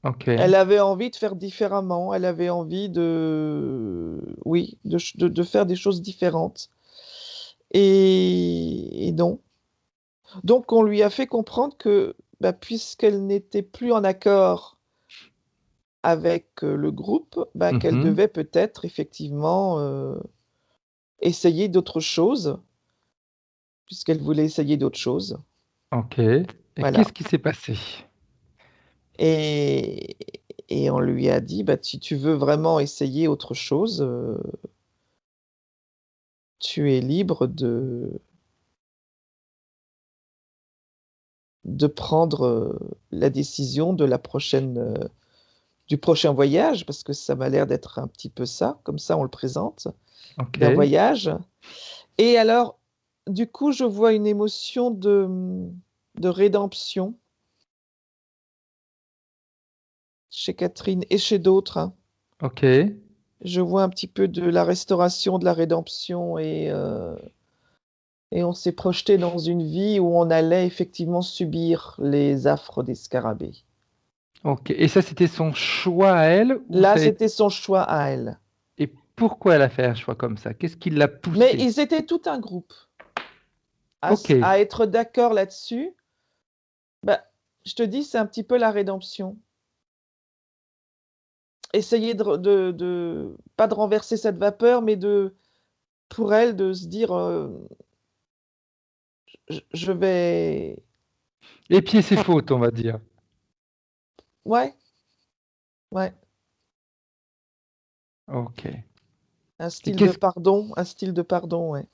S1: ok,
S4: Elle avait envie de faire différemment, elle avait envie oui, de faire des choses différentes et non. Donc on lui a fait comprendre que, bah, puisqu'elle n'était plus en accord avec, le groupe, bah, qu'elle
S1: mhm.
S4: devait peut-être effectivement, essayer d'autres choses, puisqu'elle voulait essayer d'autres choses.
S1: Ok. Et
S4: Voilà
S1: qu'est-ce qui s'est passé?
S4: et on lui a dit: «Bah, si tu veux vraiment essayer autre chose, tu es libre de prendre, la décision de la prochaine, du prochain voyage», parce que ça m'a l'air d'être un petit peu ça, comme ça on le présente,
S1: Ok,
S4: d'un voyage et alors, du coup, je vois une émotion de rédemption chez Catherine et chez d'autres, hein.
S1: ok.
S4: Je vois un petit peu de la restauration, de la rédemption et on s'est projeté dans une vie où on allait effectivement subir les affres des scarabées.
S1: Ok. Et ça, c'était son choix à elle ou
S4: Là,
S1: ça a
S4: c'était son choix à elle.
S1: et pourquoi elle a fait un choix comme ça? Qu'est-ce qui l'a
S4: Mais
S1: poussée?
S4: ils étaient tout un groupe
S1: Ok.
S4: à être d'accord là-dessus. Bah, je te dis, c'est un petit peu la rédemption. Essayer pas de renverser cette vapeur, mais pour elle, de se dire, je vais
S1: Épier ses fautes, on va dire.
S4: ouais, ouais,
S1: Ok. Et
S4: un style de pardon, ouais.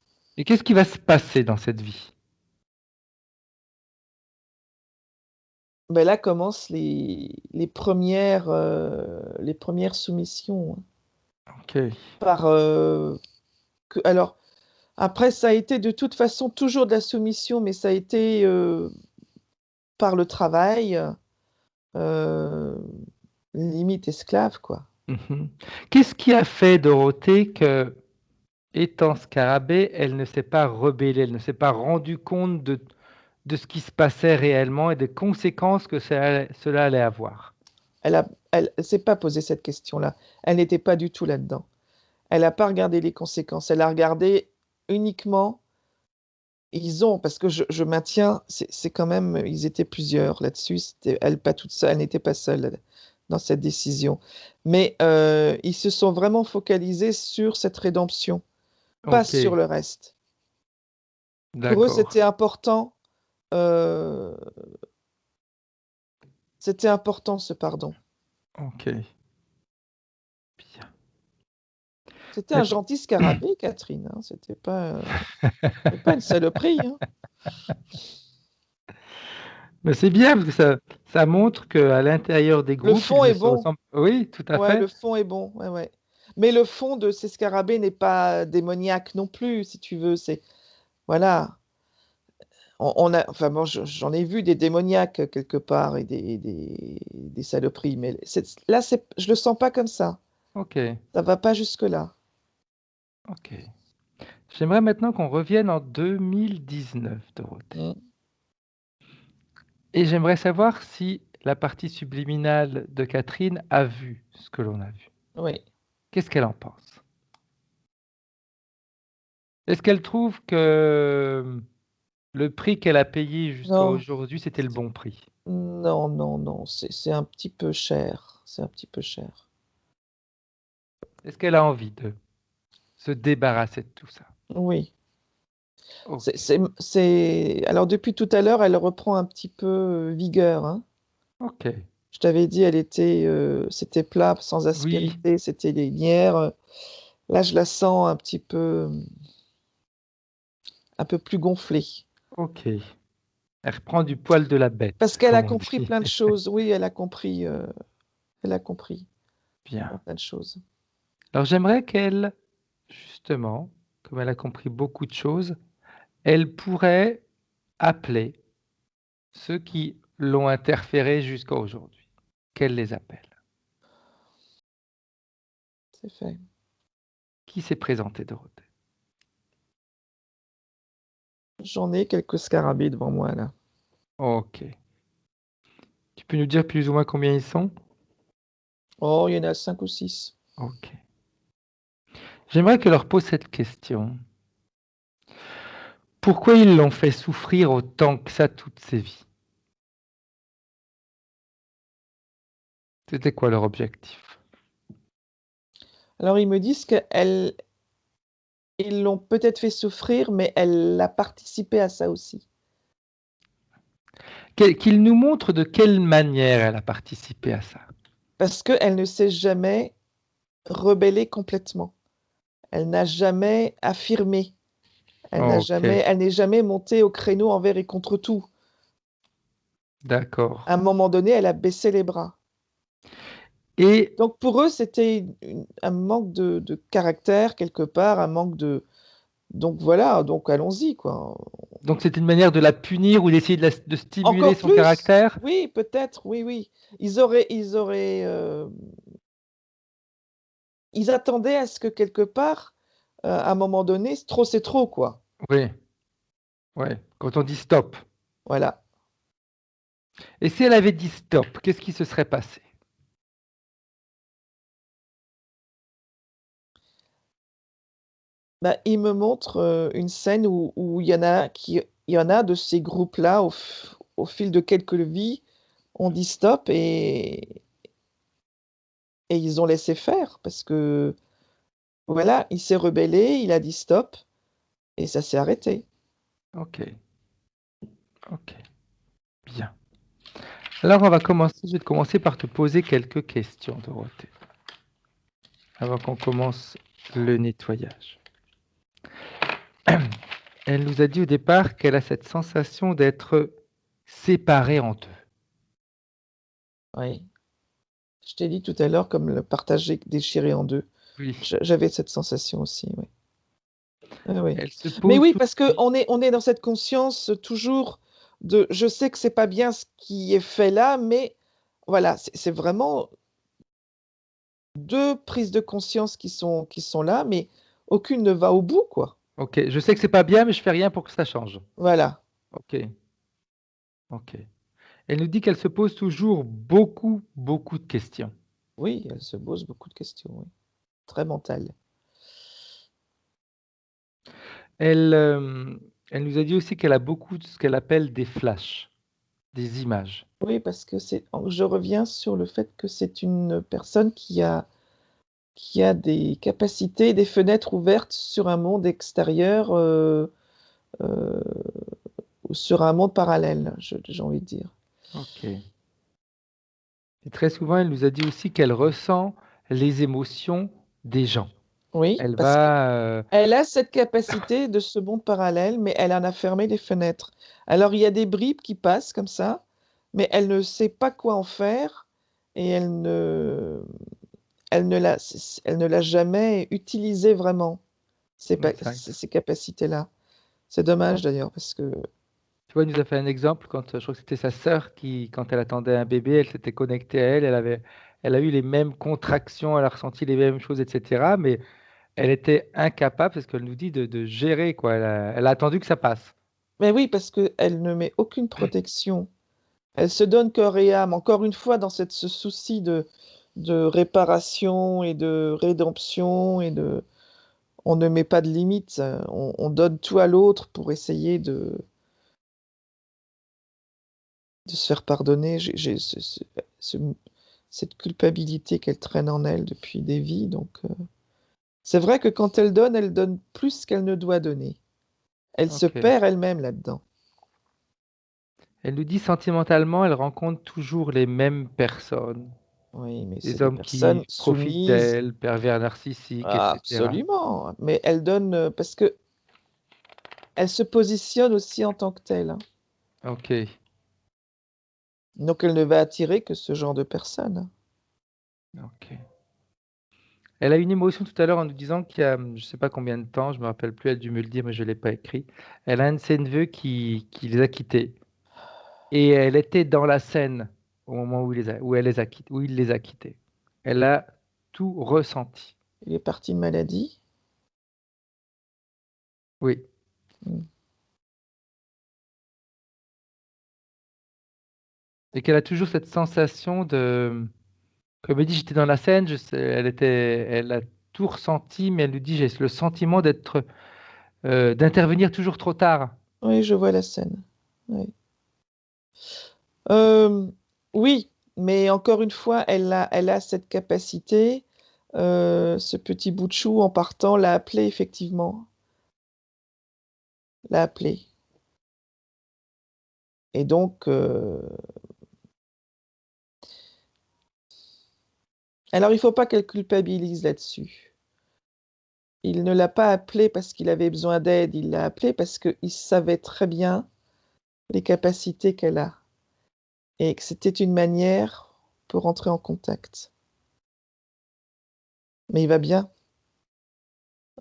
S1: qu'est-ce qui va se passer dans cette vie?
S4: Beh, là commencent les premières soumissions, hein,
S1: Ok.
S4: par, alors après ça a été de toute façon toujours de la soumission, mais ça a été, par le travail, heu limite esclave, quoi.
S1: Mhm. Qu'est-ce qui a fait, Dorothée, que, étant scarabée, elle ne s'est pas rebellée, elle ne s'est pas rendue compte de ce qui se passait réellement et des conséquences que cela allait avoir?
S4: Elle s'est pas posé cette question-là. Elle n'était pas du tout là-dedans. Elle n'a pas regardé les conséquences. Elle a regardé uniquement. Parce que je maintiens, c'est quand même, ils étaient plusieurs là-dessus. C'était elle pas toute seule, elle n'était pas seule dans cette décision. Mais ils se sont vraiment focalisés sur cette rédemption, pas
S1: Ok,
S4: sur le reste. Pour eux,
S1: d'accord.
S4: euh, c'était important ce pardon.
S1: Ok, bien.
S4: C'était un
S1: Maintenant-
S4: gentil scarabée, Catherine, hein. C'était pas une saloperie, hein.
S1: Mais c'est bien parce que ça montre qu'à l'intérieur des
S4: Le
S1: groupes, ils
S4: fond
S1: ne
S4: est
S1: se
S4: bon.
S1: ressemblent. Oui, tout à
S4: Ouais,
S1: fait.
S4: le fond est bon. Ouais, ouais. Mais le fond de ces scarabées n'est pas démoniaque non plus, si tu veux. Voilà. Enfin, bon, j'en ai vu des démoniaques quelque part et des saloperies, mais là, je le sens pas comme ça.
S1: Ok,
S4: Ça va pas jusque-là.
S1: ok. J'aimerais maintenant qu'on revienne en 2019, Dorothée.
S4: Mm.
S1: Et j'aimerais savoir si la partie subliminale de Catherine a vu ce que l'on a vu.
S4: Oui.
S1: Qu'est-ce qu'elle en pense? Est-ce qu'elle trouve que le prix qu'elle a payé jusqu'à
S4: Non,
S1: aujourd'hui, c'était le bon prix?
S4: non, non, non. C'est un petit peu cher. C'est un petit peu cher.
S1: Est-ce qu'elle a envie de se débarrasser de tout ça?
S4: Oui.
S1: Ok,
S4: Alors, depuis tout à l'heure, elle reprend un petit peu vigueur, hein.
S1: ok.
S4: Je t'avais dit, c'était plat, sans
S1: Oui,
S4: aspérité, c'était linéaire. Là, je la sens un peu plus gonflée.
S1: ok. Elle reprend du poil de la
S4: Parce
S1: bête,
S4: qu'elle a
S1: comme on
S4: compris
S1: dit.
S4: plein de choses. Oui, elle a compris
S1: Bien.
S4: plein de choses.
S1: Alors j'aimerais qu'elle, justement, comme elle a compris beaucoup de choses, elle pourrait appeler ceux qui l'ont interféré jusqu'à aujourd'hui. Qu'elle les appelle.
S4: C'est fait.
S1: Qui s'est présenté, Dorothée?
S4: J'en ai quelques scarabées devant moi, là.
S1: Ok. Tu peux nous dire plus ou moins combien ils sont?
S4: Oh, il y en a 5 ou 6.
S1: Ok. J'aimerais qu'elle leur pose cette question. Pourquoi ils l'ont fait souffrir autant que ça toute ses vies? C'était quoi leur objectif?
S4: Alors, ils me disent qu'ils l'ont peut-être fait souffrir, mais elle a participé à ça aussi.
S1: Qu'il nous montre de quelle manière elle a participé à ça.
S4: Parce qu'elle ne s'est jamais rebellée complètement. Elle n'a jamais affirmé.
S1: Ok,
S4: Elle n'est jamais montée au créneau envers et contre tout.
S1: d'accord.
S4: À un moment donné, elle a baissé les bras.
S1: Et
S4: Donc pour eux, c'était un manque de caractère quelque part, un manque de. Donc voilà, donc allons-y, quoi.
S1: donc c'est une manière de la punir ou d'essayer de stimuler
S4: Encore
S1: son
S4: plus?
S1: caractère?
S4: Oui, peut-être, oui, oui. Ils attendaient à ce que quelque part, à un moment donné, c'est trop, quoi.
S1: Oui, ouais. Quand on dit stop.
S4: Voilà.
S1: Et si elle avait dit stop, qu'est-ce qui se serait passé?
S4: Bah, il me montre une scène où il y en a de ces groupes-là, au fil de quelques vies, on dit stop et ils ont laissé faire parce que, voilà, il s'est rebellé, il a dit stop et ça s'est arrêté.
S1: Ok, ok, bien. Alors on va commencer, je vais commencer par te poser quelques questions, Dorothée, avant qu'on commence le nettoyage. Elle nous a dit au départ qu'elle a cette sensation d'être séparée en deux.
S4: Oui. Je t'ai dit tout à l'heure comme le partager déchiré en deux.
S1: Oui,
S4: J'avais cette sensation aussi, oui. Oui, oui.
S1: elle se
S4: Mais
S1: pose
S4: oui,
S1: tout.
S4: parce on est dans cette conscience toujours je sais que c'est pas bien ce qui est fait là, mais voilà, c'est vraiment deux prises de conscience qui sont là, mais aucune ne va au bout, quoi.
S1: Ok, je sais que c'est pas bien, mais je fais rien pour que ça change.
S4: Voilà.
S1: Ok, ok. Elle nous dit qu'elle se pose toujours beaucoup, beaucoup de questions.
S4: Oui, elle se pose beaucoup de questions, oui. Très mentale.
S1: Elle, euh, elle nous a dit aussi qu'elle a beaucoup de ce qu'elle appelle des flashs, des images.
S4: Oui, parce que je reviens sur le fait que c'est une personne qui a des capacités, des fenêtres ouvertes sur un monde extérieur, heu, ou sur un monde parallèle, j'ai envie de dire.
S1: Ok. Et très souvent, elle nous a dit aussi qu'elle ressent les émotions des gens.
S4: Oui,
S1: Elle
S4: parce qu'elle
S1: va,
S4: a cette capacité de ce monde parallèle, mais elle en a fermé les fenêtres. Alors il y a des bribes qui passent comme ça, mais elle ne sait pas quoi en faire et elle ne l'a jamais utilisé vraiment,
S1: exact.
S4: ces capacités-là. C'est dommage d'ailleurs parce que
S1: Tu vois, elle nous a fait un exemple quand je crois que c'était sa sœur qui, quand elle attendait un bébé, elle s'était connectée à elle, elle a eu les mêmes contractions, elle a ressenti les mêmes choses, etc. Mais elle était incapable, c'est ce qu'elle nous dit, de gérer, quoi. Elle a attendu que ça passe.
S4: mais oui, parce qu'elle ne met aucune protection. Elle se donne corps et âme, encore une fois dans ce souci de réparation et de rédemption on ne met pas de limites, on donne tout à l'autre pour essayer de se faire pardonner. J'ai ce cette culpabilité qu'elle traîne en elle depuis des vies, donc c'est vrai que quand elle donne plus qu'elle ne doit donner. Elle se
S1: Ok.
S4: perd elle-même là-dedans.
S1: Elle nous dit sentimentalement, elle rencontre toujours les mêmes personnes.
S4: Oui, mais c'est
S1: Des
S4: des
S1: hommes qui
S4: personnes
S1: profitent
S4: soumises.
S1: d'elle, pervers narcissiques, etc.
S4: Absolument, mais elle donne, parce qu'elle se positionne aussi en tant que telle, hein.
S1: Ok,
S4: Donc elle ne va attirer que ce genre de personnes.
S1: ok. Elle a une émotion tout à l'heure en nous disant qu'il y a, je ne sais pas combien de temps, je ne me rappelle plus, elle a dû me le dire, mais je ne l'ai pas écrit. Elle a un de ses neveux qui les a quittés. Et elle était dans la scène au moment où elle les a quittés, où il les a quittés. Elle a tout ressenti.
S4: Il est parti de maladie.
S1: Oui.
S4: Mmh.
S1: Et qu'elle a toujours cette sensation de, comme elle dit, j'étais dans la scène, elle a tout ressenti, mais elle nous dit, j'ai le sentiment d'intervenir toujours trop tard.
S4: Oui, je vois la scène. Oui. Hem, oui, mais encore une fois, elle a cette capacité, ce petit bout de chou en partant l'a appelé effectivement, l'a appelé et donc alors il faut pas qu'elle culpabilise là-dessus. Il ne l'a pas appelé parce qu'il avait besoin d'aide, il l'a appelé parce qu'il savait très bien les capacités qu'elle a et que c'était une manière pour rentrer en contact. Mais il va bien,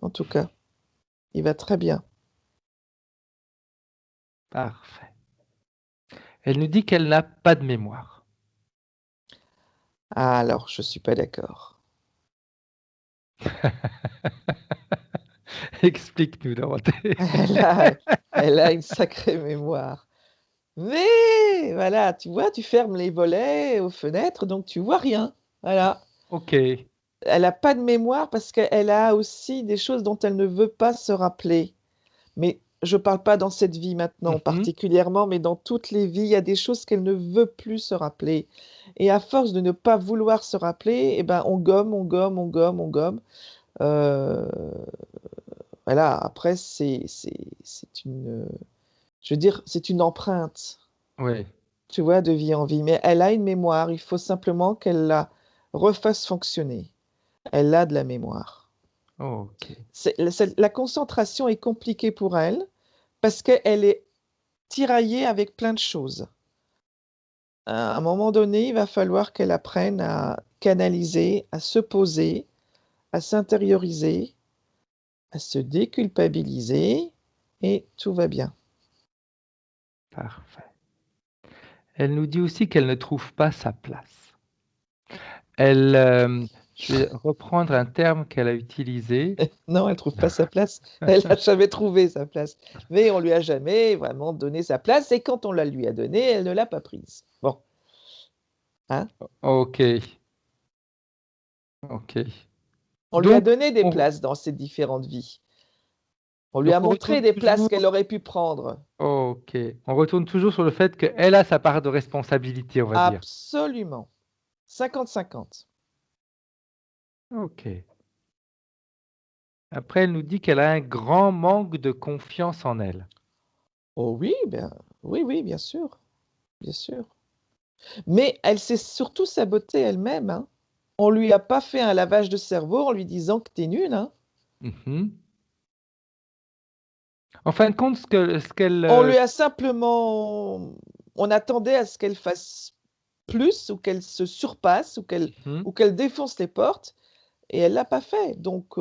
S4: en tout cas, il va très bien.
S1: Parfait. Elle nous dit qu'elle n'a pas de mémoire.
S4: Ah alors, je suis pas d'accord.
S1: Explique-nous, Dorothée.
S4: Elle a elle a une sacrée mémoire. Mais voilà, tu vois, tu fermes les volets aux fenêtres, donc tu vois rien. Voilà.
S1: Ok.
S4: Elle a pas de mémoire parce qu'elle a aussi des choses dont elle ne veut pas se rappeler. Mais je parle pas dans cette vie maintenant
S1: Mhm.
S4: particulièrement, mais dans toutes les vies, il y a des choses qu'elle ne veut plus se rappeler et à force de ne pas vouloir se rappeler et ben, on gomme, on gomme, on gomme, on gomme. Heu, voilà, après c'est une, je veux dire, c'est une empreinte,
S1: Ouais.
S4: tu vois, de vie en vie. Mais elle a une mémoire, il faut simplement qu'elle la refasse fonctionner. Elle a de la mémoire.
S1: Ok.
S4: La concentration est compliquée pour elle parce qu'elle est tiraillée avec plein de choses. À un moment donné, il va falloir qu'elle apprenne à canaliser, à se poser, à s'intérioriser, à se déculpabiliser et tout va bien.
S1: Parfait. Elle nous dit aussi qu'elle ne trouve pas sa place. Elle, Je vais reprendre un terme qu'elle a utilisé.
S4: Non, elle trouve pas sa place. Elle n'a jamais trouvé sa place. Mais on lui a jamais vraiment donné sa place. Et quand on la lui a donnée, elle ne l'a pas prise. Bon, hein?
S1: Ok, ok.
S4: On lui a
S1: Donc,
S4: donné des
S1: on,
S4: places dans ses différentes vies. On lui
S1: donc
S4: a
S1: on
S4: montré
S1: retourne
S4: des places
S1: toujours.
S4: qu'elle aurait pu prendre.
S1: Ok, on retourne toujours sur le fait qu'elle a sa part de responsabilité, on va dire.
S4: Absolument. 50-50.
S1: Ok. Après, elle nous dit qu'elle a un grand manque de confiance en elle.
S4: Oh oui, oui, bien sûr. Bien sûr. Mais elle s'est surtout sabotée elle-même, hein. On lui a pas fait un lavage de cerveau en lui disant que t'es nul, hein.
S1: Mhm. En fin de compte, ce qu'elle,
S4: On lui a simplement on attendait à ce qu'elle fasse plus ou qu'elle se surpasse
S1: Mhm.
S4: ou qu'elle défonce les portes et elle l'a pas fait. Donc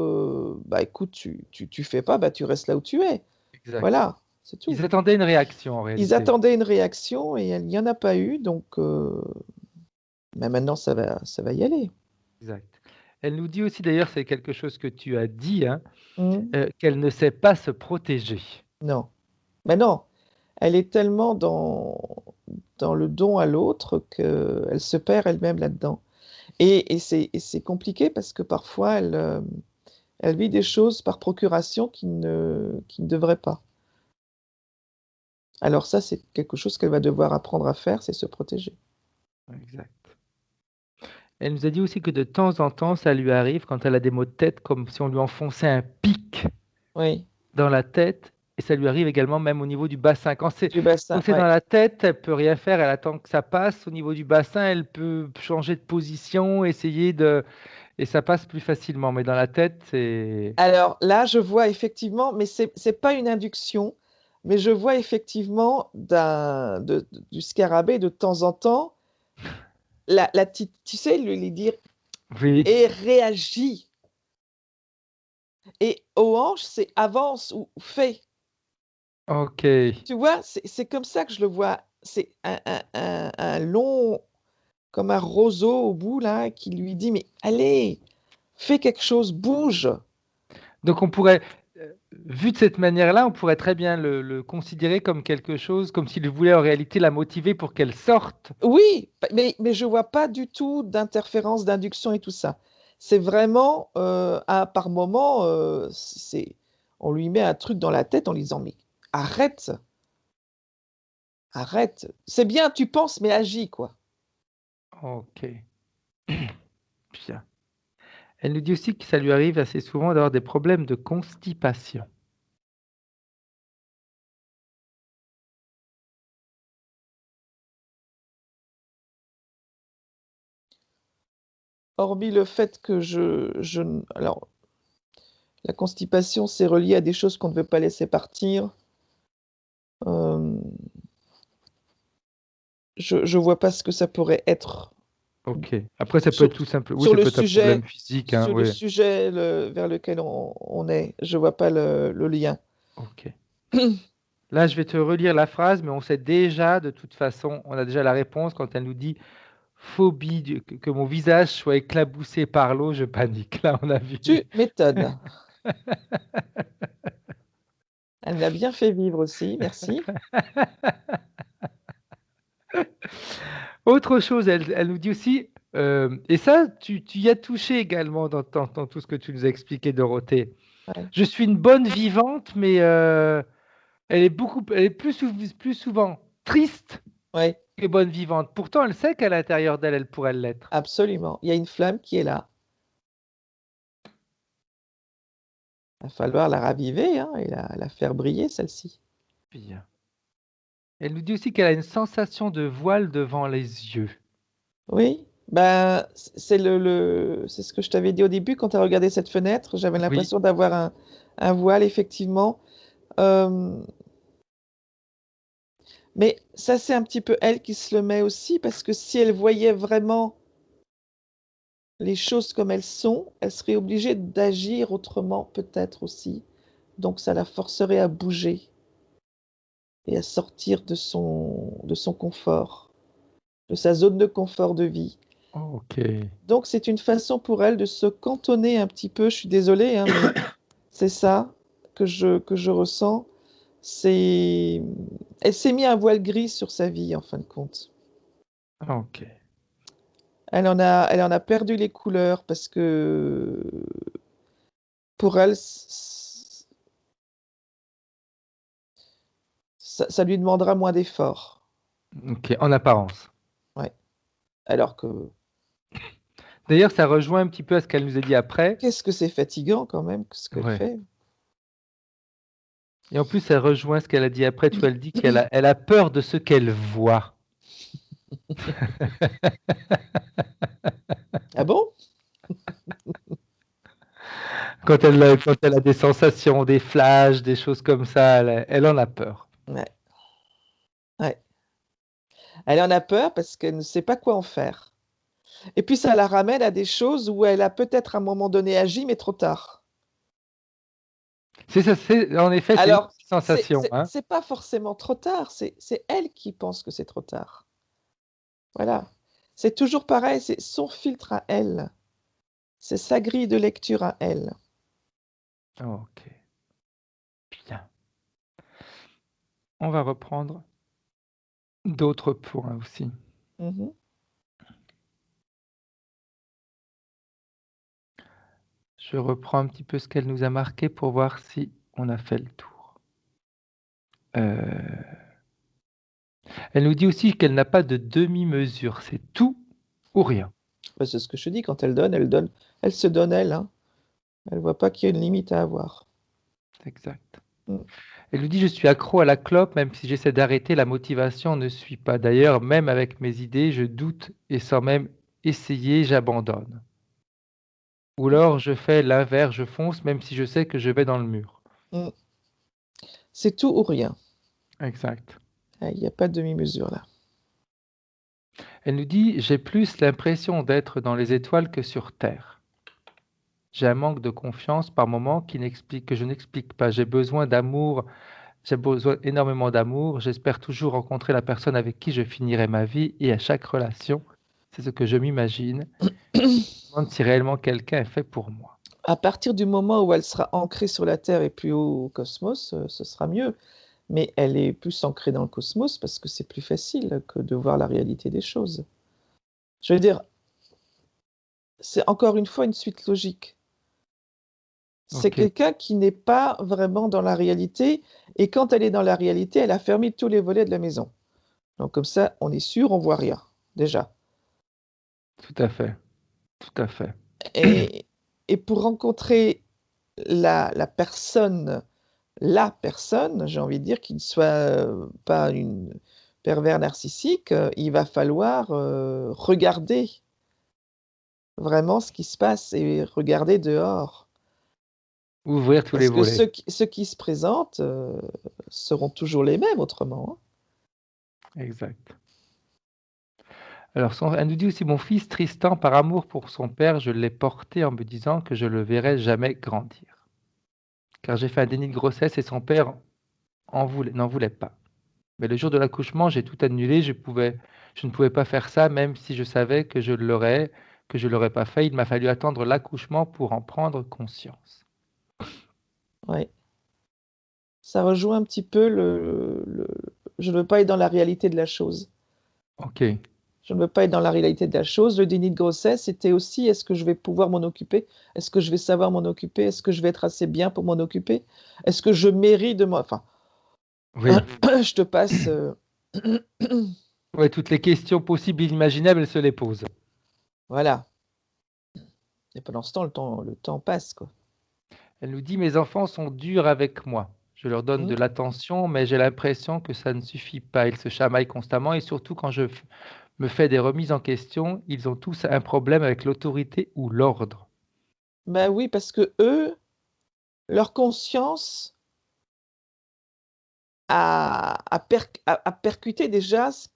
S4: bah, écoute, tu fais pas, bah, tu restes là où tu es.
S1: Exact.
S4: Voilà, c'est tout.
S1: Ils attendaient une réaction en
S4: Ils
S1: réalité.
S4: attendaient une réaction et il y en a pas eu, donc mais maintenant ça va y aller.
S1: Exact. Elle nous dit aussi, d'ailleurs, c'est quelque chose que tu as dit, hein,
S4: Mmh.
S1: qu'elle ne sait pas se protéger.
S4: Non. Mais non, elle est tellement dans le don à l'autre qu'elle se perd elle-même là-dedans et c'est compliqué parce que parfois elle vit des choses par procuration qui ne devraient pas. Alors ça, c'est quelque chose qu'elle va devoir apprendre à faire, c'est se protéger.
S1: Exact. Elle nous a dit aussi que de temps en temps, ça lui arrive quand elle a des maux de tête, comme si on lui enfonçait un pic
S4: Oui,
S1: dans la tête, et ça lui arrive également même au niveau du bassin.
S4: du bassin,
S1: Quand c'est
S4: ouais.
S1: dans la tête, elle peut rien faire, elle attend que ça passe. Au niveau du bassin, elle peut changer de position, et ça passe plus facilement. Mais dans la tête, c'est...
S4: Alors là, je vois effectivement, mais c'est pas une induction, mais je vois effectivement du scarabée de temps en temps, la petite, tu sais, lui dire
S1: Oui,
S4: et réagis. Et aux hanches, c'est avance ou fais.
S1: ok.
S4: Tu vois, c'est comme ça que je le vois. C'est un long, comme un roseau au bout là, qui lui dit: «Mais allez, fais quelque chose, bouge!»
S1: Donc on pourrait, vu de cette manière-là, on pourrait très bien le considérer comme quelque chose, comme s'il voulait en réalité la motiver pour qu'elle sorte.
S4: Oui, mais je vois pas du tout d'interférence, d'induction et tout ça. C'est vraiment, par moment, c'est on lui met un truc dans la tête en lui disant: «Mais arrête, arrête! C'est bien, tu penses, mais agis, quoi!»
S1: Ok, bien. Elle nous dit aussi que ça lui arrive assez souvent d'avoir des problèmes de constipation.
S4: Hormis le fait que je n alors la constipation, c'est relié à des choses qu'on ne veut pas laisser partir. Hem, je vois pas ce que ça pourrait être.
S1: Ok. Après, ça peut
S4: Sur
S1: être tout simple. Oui,
S4: sur
S1: ça
S4: le
S1: peut être un
S4: sujet
S1: problème physique, hein,
S4: sur le
S1: oui.
S4: sujet vers lequel on est, je vois pas le lien.
S1: Ok. Là, je vais te relire la phrase, mais on sait déjà, de toute façon, on a déjà la réponse quand elle nous dit phobie que mon visage soit éclaboussé par l'eau, je panique. Là, on a vu.
S4: Tu m'étonnes. Elle l'a bien fait vivre aussi, merci.
S1: Autre chose, elle nous dit aussi, et ça, tu y as touché également dans tout ce que tu nous as expliqué, Dorothée.
S4: Ouais,
S1: Je suis une bonne vivante, mais elle est plus souvent triste
S4: ouais,
S1: que bonne vivante. Pourtant, elle sait qu'à l'intérieur d'elle, elle pourrait l'être.
S4: absolument. Il y a une flamme qui est là. Va falloir la raviver, hein, et la faire briller celle-ci.
S1: Bien. Elle nous dit aussi qu'elle a une sensation de voile devant les yeux.
S4: Oui, ben, c'est c'est ce que je t'avais dit au début quand tu as regardé cette fenêtre, j'avais
S1: Oui,
S4: l'impression d'avoir un voile effectivement, hem, mais ça, c'est un petit peu elle qui se le met aussi parce que si elle voyait vraiment les choses comme elles sont, elle serait obligée d'agir autrement peut-être aussi, donc ça la forcerait à bouger et à sortir de son confort, de sa zone de confort de vie.
S1: Ok.
S4: Donc, c'est une façon pour elle de se cantonner un petit peu. Je suis désolée, hein, mais c'est ça que je ressens. C'est... Elle s'est mis un voile gris sur sa vie, en fin de compte.
S1: Ok.
S4: Elle en a perdu les couleurs parce que pour elle, ça lui demandera moins d'efforts.
S1: Ok. En apparence.
S4: Ouais. Alors que
S1: D'ailleurs, ça rejoint un petit peu à ce qu'elle nous a dit après.
S4: qu'est-ce que c'est fatigant quand même, ce qu'elle
S1: Ouais.
S4: fait.
S1: Et en plus, ça rejoint ce qu'elle a dit après. Tu vois, elle dit elle a peur de ce qu'elle voit.
S4: Ah bon?
S1: Quand elle a des sensations, des flashs, des choses comme ça, elle en a peur.
S4: Ouais. Ouais. Elle en a peur parce qu'elle ne sait pas quoi en faire. Et puis ça la ramène à des choses où elle a peut-être à un moment donné agi, mais trop tard.
S1: C'est ça, en effet, c'est une
S4: Alors,
S1: sensation, hein.
S4: c'est pas forcément trop tard, c'est elle qui pense que c'est trop tard. Voilà. C'est toujours pareil, c'est son filtre à elle. C'est sa grille de lecture à elle.
S1: Ok. Bien. On va reprendre d'autres points aussi.
S4: Mmh.
S1: Je reprends un petit peu ce qu'elle nous a marqué pour voir si on a fait le tour. Euh, Elle nous dit aussi qu'elle n'a pas de demi-mesure, c'est tout ou rien.
S4: Bah, c'est ce que je te dis, quand elle donne, elle se donne elle, hein. Elle voit pas qu'il y a une limite à avoir.
S1: C'est exact.
S4: Mmh.
S1: Elle nous dit: «Je suis accro à la clope, même si j'essaie d'arrêter, la motivation ne suit pas. D'ailleurs, même avec mes idées, je doute et sans même essayer, j'abandonne. Ou alors je fais l'inverse, je fonce même si je sais que je vais dans le mur».
S4: Mmh. C'est tout ou rien.
S1: Exact.
S4: Ah, il y a pas de demi-mesure là.
S1: Elle nous dit: «J'ai plus l'impression d'être dans les étoiles que sur terre. J'ai un manque de confiance par moments que je n'explique pas. J'ai besoin énormément d'amour. J'espère toujours rencontrer la personne avec qui je finirai ma vie et à chaque relation, c'est ce que je m'imagine. Je me demande si réellement quelqu'un est fait pour moi».
S4: À partir du moment où elle sera ancrée sur la Terre et plus haut au cosmos, ce sera mieux. Mais elle est plus ancrée dans le cosmos parce que c'est plus facile que de voir la réalité des choses. Je veux dire, c'est encore une fois une suite logique. C'est
S1: OK,
S4: quelqu'un qui n'est pas vraiment dans la réalité et quand elle est dans la réalité, elle a fermé tous les volets de la maison. Donc comme ça, on est sûr, on voit rien, déjà.
S1: tout à fait, tout à fait.
S4: Et et pour rencontrer la personne, j'ai envie de dire, qui ne soit, pas une pervers narcissique, il va falloir, regarder vraiment ce qui se passe et regarder dehors.
S1: Ouvrir tous les
S4: Parce que
S1: volets.
S4: ceux qui se présentent, seront toujours les mêmes autrement, hein.
S1: Exact. Alors elle nous dit aussi: «Mon fils Tristan, par amour pour son père, je l'ai porté en me disant que je le verrais jamais grandir. Car j'ai fait un déni de grossesse et son père n'en voulait pas. Mais le jour de l'accouchement, j'ai tout annulé, je ne pouvais pas faire ça même si je savais que je l'aurais pas fait. Il m'a fallu attendre l'accouchement pour en prendre conscience».
S4: Ouais. Ça rejoint un petit peu le je ne veux pas être dans la réalité de la chose.
S1: OK,
S4: Je ne veux pas être dans la réalité de la chose. Le déni de grossesse, c'était aussi: «Est-ce que je vais pouvoir m'en occuper? Est-ce que je vais savoir m'en occuper? Est-ce que je vais être assez bien pour m'en occuper? Est-ce que je mérite de moi?» enfin,
S1: oui.
S4: je te passe,
S1: Ouais, toutes les questions possibles et inimaginables, elle se les pose.
S4: voilà. Et pendant ce temps, le temps passe, quoi.
S1: Elle nous dit: «Mes enfants sont durs avec moi. Je leur donne
S4: Mmh.
S1: de l'attention, mais j'ai l'impression que ça ne suffit pas. Ils se chamaillent constamment et surtout quand me fais des remises en question, ils ont tous un problème avec l'autorité ou l'ordre».
S4: Bah, oui, parce qu'eux, leur conscience a percuté déjà ce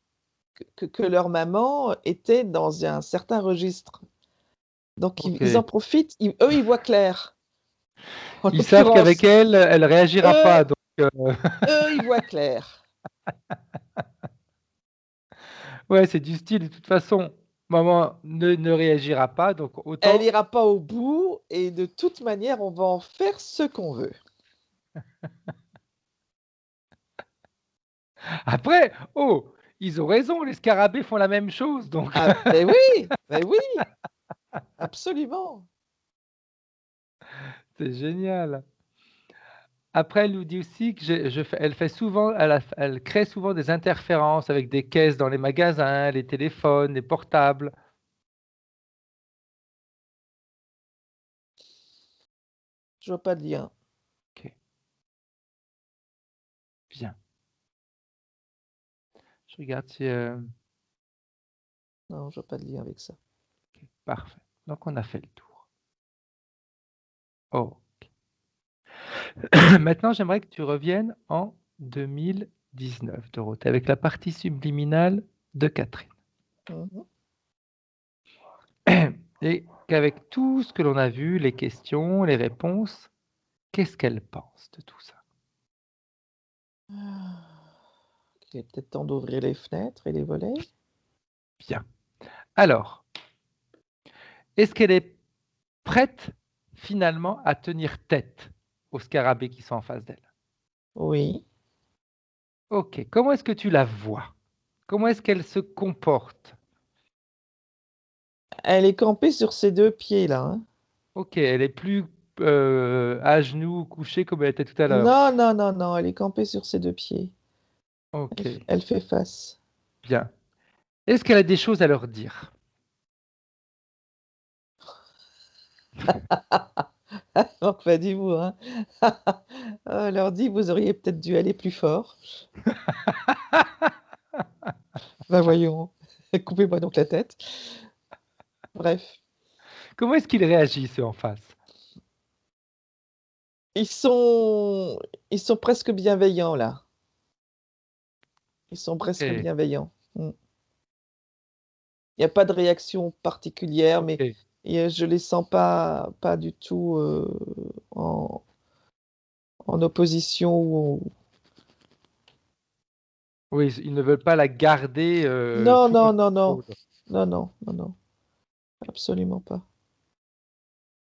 S4: que leur maman était dans un certain registre. Donc ils
S1: OK.
S4: en profitent, eux, ils voient clair, en
S1: Ils savent qu'avec
S4: l'occurrence.
S1: elle, elle réagira
S4: Eux
S1: pas donc
S4: eux, ils voient clair.
S1: ouais, c'est du style de toute façon, Maman ne réagira pas, donc
S4: Elle
S1: autant.
S4: n'ira pas au bout et de toute manière, on va en faire ce qu'on veut.
S1: Après, oh, ils ont raison, les scarabées font la même chose, donc
S4: Ah, mais oui, absolument.
S1: c'est génial. Après, elle nous dit aussi que elle fait souvent, elle crée souvent des interférences avec des caisses dans les magasins, les téléphones, les portables.
S4: Je vois pas de lien.
S1: Ok, bien. Je regarde si.
S4: Non, je vois pas de lien avec ça.
S1: Ok, parfait. Donc, on a fait le tour. Oh. Maintenant, j'aimerais que tu reviennes en 2019, Dorothée, avec la partie subliminale de Catherine.
S4: Mhm.
S1: Et qu'avec tout ce que l'on a vu, les questions, les réponses, qu'est-ce qu'elle pense de tout ça?
S4: Il est peut-être temps d'ouvrir les fenêtres et les volets.
S1: Bien. Alors, est-ce qu'elle est prête finalement à tenir tête aux scarabées qui sont en face d'elle?
S4: Oui.
S1: Ok. Comment est-ce que tu la vois? Comment est-ce qu'elle se comporte?
S4: Elle est campée sur ses 2 pieds là, hein.
S1: Ok. Elle est plus à genoux, couchée comme elle était tout à l'heure.
S4: Non, non, non, non, elle est campée sur ses 2 pieds.
S1: Ok.
S4: Elle fait face.
S1: Bien. Est-ce qu'elle a des choses à leur dire?
S4: Donc pas du vous, hein. Elle leur dit: «Vous auriez peut-être dû aller plus fort». Bah voyons, coupez-moi donc la tête. Bref,
S1: Comment est-ce qu'ils réagissent eux, en face?
S4: ils sont ils sont presque bienveillants là. Ils sont presque
S1: Ok.
S4: bienveillants. Mmh. Il y a pas de réaction particulière, mais
S1: Ok.
S4: je les sens pas du tout, en opposition ou
S1: Oui, ils ne veulent pas la garder
S4: non,
S1: sous
S4: non,
S1: leur
S4: non, non.
S1: contrôle.
S4: Non, non, non, non, absolument pas.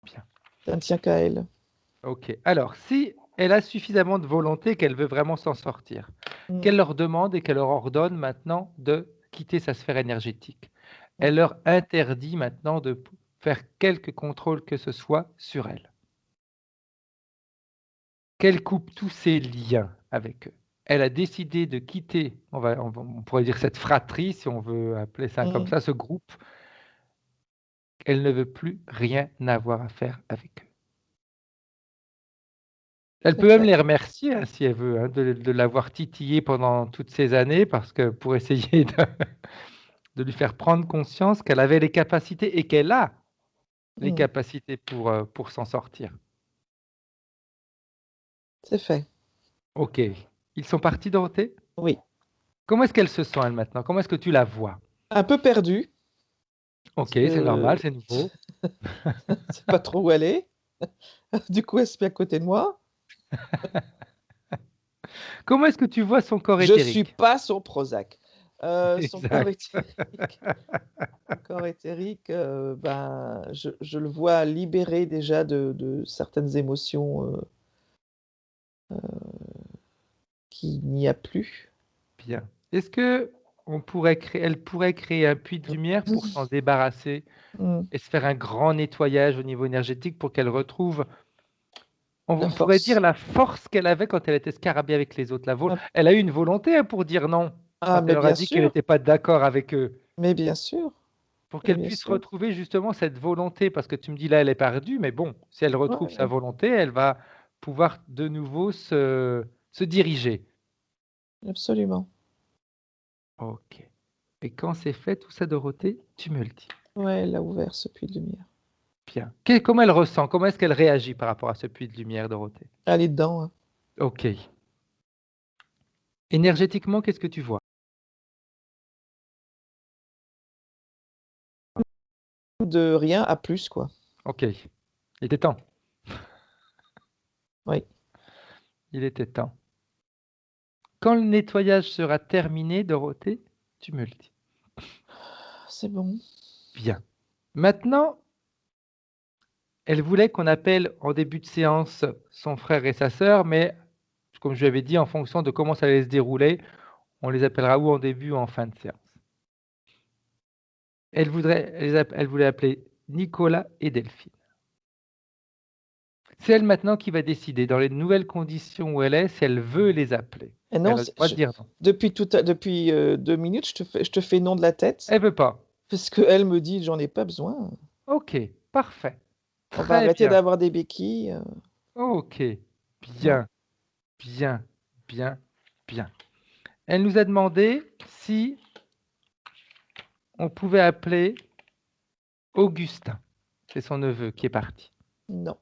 S1: Bien.
S4: Ça ne tient qu'à elle.
S1: Ok. Alors, si elle a suffisamment de volonté qu'elle veut vraiment s'en sortir,
S4: Mmh.
S1: qu'elle leur demande et qu'elle leur ordonne maintenant de quitter sa sphère énergétique.
S4: Mmh.
S1: Elle leur interdit maintenant de faire quelque contrôle que ce soit sur elle. Qu'elle coupe tous ses liens avec eux. Elle a décidé de quitter, on pourrait dire cette fratrie, si on veut appeler ça comme
S4: Mmh.
S1: ça, ce groupe. Elle ne veut plus rien avoir à faire avec eux. Elle
S4: C'est
S1: peut même
S4: fait.
S1: les remercier, hein, si elle veut, hein, de l'avoir titillé pendant toutes ces années, parce que pour essayer de lui faire prendre conscience qu'elle avait les capacités et qu'elle a les
S4: Mmh.
S1: capacités pour s'en sortir.
S4: C'est fait.
S1: Ok. Ils sont partis, Dorothée?
S4: Oui.
S1: Comment est-ce qu'elle se sent, elle, maintenant? Comment est-ce que tu la vois?
S4: Un peu perdue, parce
S1: Ok, c'est
S4: que
S1: normal, c'est nouveau.
S4: sait pas trop où aller. Du coup, elle se met à côté de moi.
S1: Comment est-ce que tu vois son corps
S4: Je suis
S1: éthérique?
S4: pas son Prozac. Son corps
S1: Exact.
S4: éthérique son corps éthérique, ben, je le vois libéré déjà de certaines émotions, qu'il n'y a plus.
S1: Bien. Est-ce que elle pourrait créer un puits de lumière pour s'en débarrasser
S4: Mmh.
S1: et se faire un grand nettoyage au niveau énergétique pour qu'elle retrouve,
S4: La
S1: on pourrait dire,
S4: force.
S1: la force qu'elle avait quand elle était scarabée avec les autres.
S4: Ah
S1: Elle a eu une volonté, hein, pour dire non,
S4: ah,
S1: quand elle leur a dit qu'elle n'était pas d'accord avec eux,
S4: mais bien sûr,
S1: pour
S4: mais
S1: qu'elle
S4: bien
S1: puisse
S4: sûr.
S1: retrouver justement cette volonté, parce que tu me dis là, elle est perdue, mais bon, si elle
S4: Ouais,
S1: retrouve sa
S4: ouais,
S1: volonté, elle va pouvoir de nouveau se diriger.
S4: absolument.
S1: Ok. Et quand c'est fait, tout ça, Dorothée, tu me le dis.
S4: Ouais, elle a ouvert ce puits de lumière.
S1: Bien. Comment elle ressent? Comment est-ce qu'elle réagit par rapport à ce puits de lumière, Dorothée?
S4: Elle est dedans, hein.
S1: Ok. Énergétiquement, qu'est-ce que tu vois?
S4: De rien à plus, quoi.
S1: Ok. Il était temps.
S4: Oui.
S1: Il était temps. Quand le nettoyage sera terminé, Dorothée, tu me le dis.
S4: C'est bon.
S1: Bien. Maintenant, elle voulait qu'on appelle en début de séance son frère et sa sœur, mais comme je lui avais dit, en fonction de comment ça allait se dérouler, on les appellera ou en début ou en fin de séance. Elle voulait appeler Nicolas et Delphine. C'est elle maintenant qui va décider, dans les nouvelles conditions où elle est, si elle veut les appeler.
S4: Et
S1: Mais
S4: non,
S1: elle a le droit de dire non.
S4: depuis 2 minutes, je te fais non de la tête,
S1: Elle veut pas.
S4: parce qu'elle me dit, j'en ai pas besoin.
S1: Ok, parfait.
S4: On va
S1: Très
S4: arrêter
S1: bien.
S4: d'avoir des béquilles.
S1: Ok, bien, bien, bien, bien. Elle nous a demandé si on pouvait appeler Augustin. C'est son neveu qui est parti.
S4: Non.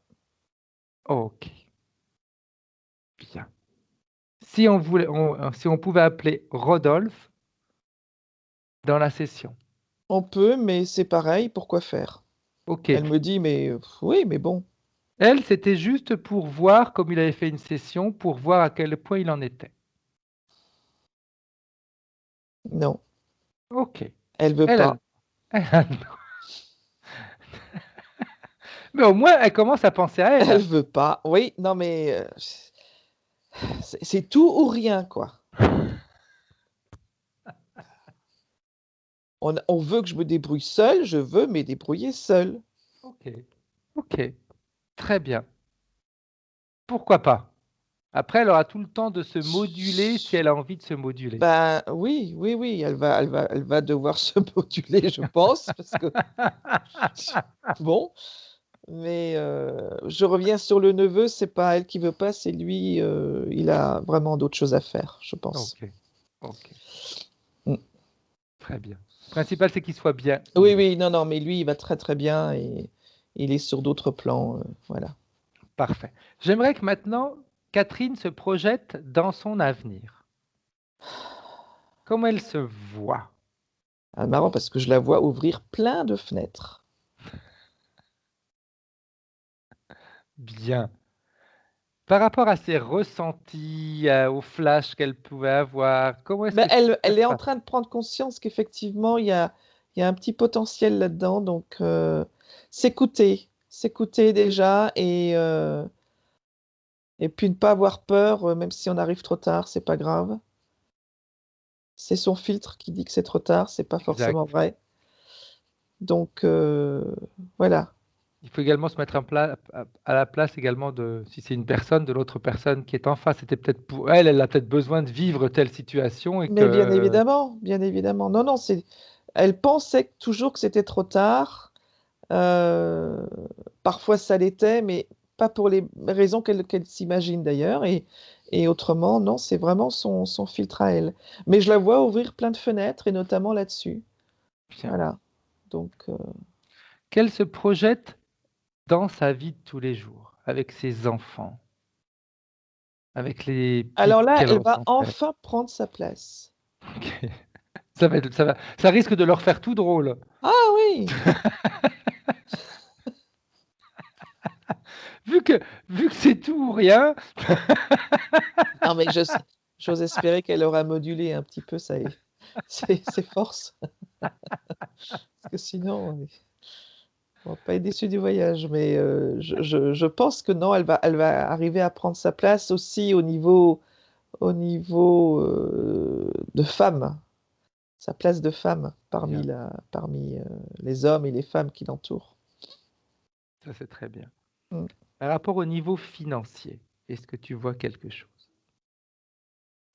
S1: Ok, bien. Si on pouvait appeler Rodolphe dans la session.
S4: On peut, mais c'est pareil, pourquoi faire?
S1: Ok.
S4: Elle me dit, mais oui, mais bon.
S1: Elle, c'était juste pour voir, comme il avait fait une session, pour voir à quel point il en était.
S4: Non,
S1: Ok.
S4: elle veut
S1: Elle a
S4: pas.
S1: elle a le droit. Mais au moins, elle commence à penser à
S4: Elle
S1: elle.
S4: veut pas. Oui, non, mais c'est tout ou rien, quoi. On veut que je me débrouille seule, je veux me débrouiller seule.
S1: Ok. Ok. Très bien. Pourquoi pas? Après, elle aura tout le temps de se moduler si elle a envie de se moduler.
S4: Ben oui, oui, oui, elle va devoir se moduler, je pense, parce que bon. Mais je reviens sur le neveu, c'est pas elle qui veut pas, c'est lui, il a vraiment d'autres choses à faire, je pense.
S1: Ok. Ok.
S4: Mm.
S1: Très bien. Le principal, c'est qu'il soit bien.
S4: Oui, oui, non, non, mais lui, il va très, très bien et il est sur d'autres plans, voilà.
S1: Parfait. J'aimerais que maintenant, Catherine se projette dans son avenir. Comment elle se voit?
S4: Ah, marrant parce que je la vois ouvrir plein de fenêtres.
S1: Bien. Par rapport à ses ressentis, aux flashs qu'elle pouvait avoir, comment est-ce
S4: Ben,
S1: que ça
S4: elle
S1: se
S4: est en
S1: passe?
S4: train de prendre conscience qu'effectivement, il y a un petit potentiel là-dedans, donc s'écouter déjà et puis ne pas avoir peur, même si on arrive trop tard, c'est pas grave. C'est son filtre qui dit que c'est trop tard, c'est pas forcément
S1: Exact.
S4: vrai. Donc voilà.
S1: Il faut également se mettre à la place également de, si c'est une personne, de l'autre personne qui est en face. C'était peut-être pour elle, elle a peut-être besoin de vivre telle situation et
S4: Mais bien
S1: que,
S4: évidemment, bien évidemment. Non, non, elle pensait toujours que c'était trop tard. Heu, Parfois ça l'était, mais pas pour les raisons qu'elle s'imagine d'ailleurs et autrement, non, c'est vraiment son filtre à elle. Mais je la vois ouvrir plein de fenêtres et notamment là-dessus.
S1: bien,
S4: Voilà, donc
S1: qu'elle se projette dans sa vie de tous les jours, avec ses enfants, avec les
S4: alors
S1: pics
S4: là,
S1: qu'elle
S4: elle va
S1: ressentait.
S4: enfin prendre sa place.
S1: Ok. Ça risque de leur faire tout drôle.
S4: Ah oui!
S1: Vu que, vu que c'est tout ou rien,
S4: Non, mais j'ose espérer qu'elle aura modulé un petit peu ses forces, parce que sinon, on va pas être déçus du voyage. Mais je pense que non, elle va arriver à prendre sa place aussi au niveau de femme, sa place de femme
S1: bien,
S4: parmi les hommes et les femmes qui l'entourent.
S1: ça c'est très bien.
S4: Mmh.
S1: Par rapport au niveau financier, est-ce que tu vois quelque chose?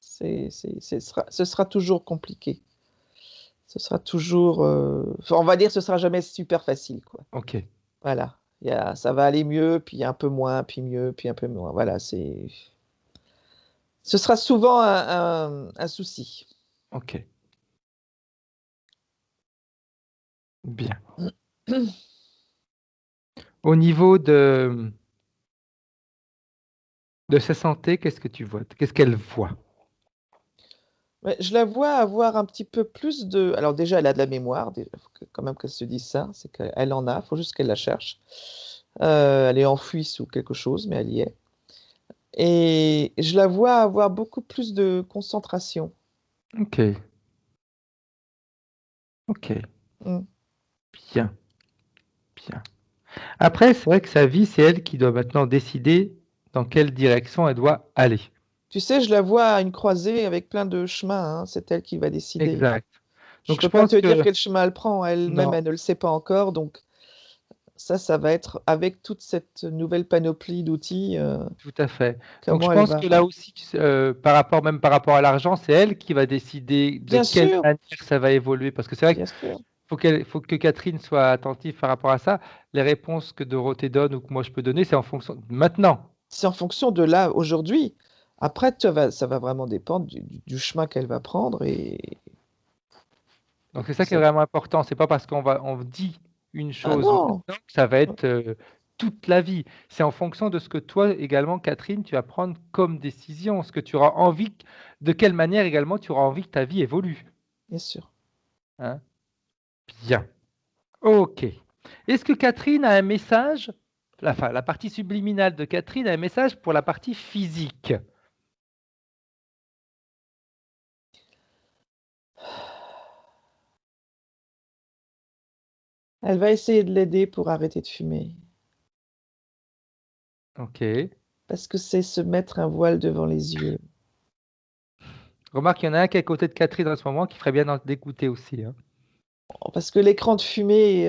S4: Ce sera toujours compliqué. Ce sera toujours, enfin, on va dire, ce sera jamais super facile, quoi.
S1: Ok,
S4: Voilà, ça va aller mieux, puis un peu moins, puis mieux, puis un peu moins. Voilà, ce sera souvent un souci.
S1: ok, bien. Au niveau de sa santé, qu'est-ce que tu vois? Qu'est-ce qu'elle voit?
S4: Ouais, je la vois avoir un petit peu plus de alors déjà, elle a de la mémoire, déjà, faut quand même qu'elle se dise ça, c'est qu'elle en a, il faut juste qu'elle la cherche. Elle est enfouie sous quelque chose, mais elle y est et je la vois avoir beaucoup plus de concentration.
S1: Ok, ok,
S4: Mmh.
S1: Bien, bien. Après, c'est vrai que sa vie, c'est elle qui doit maintenant décider dans quelle direction elle doit aller.
S4: Tu sais, je la vois à une croisée avec plein de chemins, hein. C'est elle qui va décider.
S1: Exact.
S4: Je
S1: Donc, je
S4: peux pas
S1: pense
S4: te dire
S1: que
S4: quel chemin elle prend. Elle-même,
S1: non,
S4: elle ne le sait pas encore. Donc ça va être avec toute cette nouvelle panoplie d'outils,
S1: tout à fait. Donc, je
S4: comment elle
S1: pense
S4: va.
S1: que là aussi, même par rapport à l'argent, c'est elle qui va décider de
S4: Bien
S1: quelle
S4: sûr,
S1: manière ça va évoluer. Parce que c'est vrai
S4: bien sûr.
S1: faut que Catherine soit attentive par rapport à ça. Les réponses que Dorothée donne ou que moi je peux donner, c'est en fonction de maintenant.
S4: C'est en fonction de là, aujourd'hui. Après, ça va vraiment dépendre du chemin qu'elle va prendre et
S1: Donc c'est
S4: puis
S1: ça qui est
S4: ça.
S1: vraiment important. C'est pas parce on dit une
S4: Ah
S1: chose
S4: non!
S1: maintenant que ça va être toute la vie. C'est en fonction de ce que toi également, Catherine, tu vas prendre comme décision, ce que tu auras envie, de quelle manière également tu auras envie que ta vie évolue.
S4: Bien sûr.
S1: Hein. Bien. Ok. Est-ce que Catherine a un message, la partie subliminale de Catherine a un message pour la partie physique?
S4: Elle va essayer de l'aider pour arrêter de fumer,
S1: Ok.
S4: parce que c'est se mettre un voile devant les yeux.
S1: Remarque, il y en a un qui est à côté de Catherine en ce moment qui ferait bien d'en d'écouter aussi. Hein.
S4: Parce que l'écran de fumée,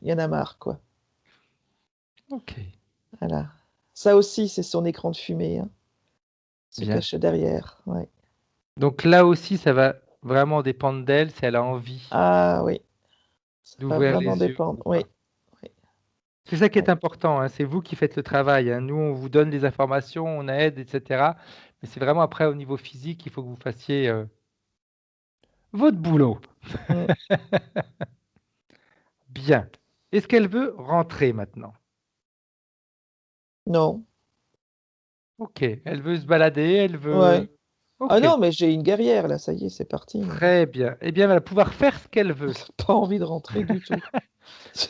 S4: il y en a marre, quoi.
S1: Ok.
S4: Voilà. Ça aussi, c'est son écran de fumée, hein, se
S1: Bien.
S4: cache derrière, ouais.
S1: Donc là aussi, ça va vraiment dépendre d'elle si elle a envie
S4: Ah oui, ça va
S1: d'ouvrir
S4: vraiment
S1: les yeux
S4: dépendre,
S1: ou
S4: oui,
S1: pas.
S4: oui,
S1: C'est ça qui est
S4: ouais.
S1: important, hein. C'est vous qui faites le travail. Hein. Nous, on vous donne des informations, on aide, etc. Mais c'est vraiment après au niveau physique qu'il faut que vous fassiez votre boulot.
S4: Mmh.
S1: Bien. Est-ce qu'elle veut rentrer maintenant?
S4: Non,
S1: Ok. Elle veut se balader, elle
S4: ouais.
S1: veut.
S4: Ah
S1: Ok.
S4: non, mais j'ai une guerrière là, ça y est, c'est parti.
S1: Très bien. Eh bien, elle va pouvoir faire ce qu'elle veut.
S4: Pas envie de rentrer du tout.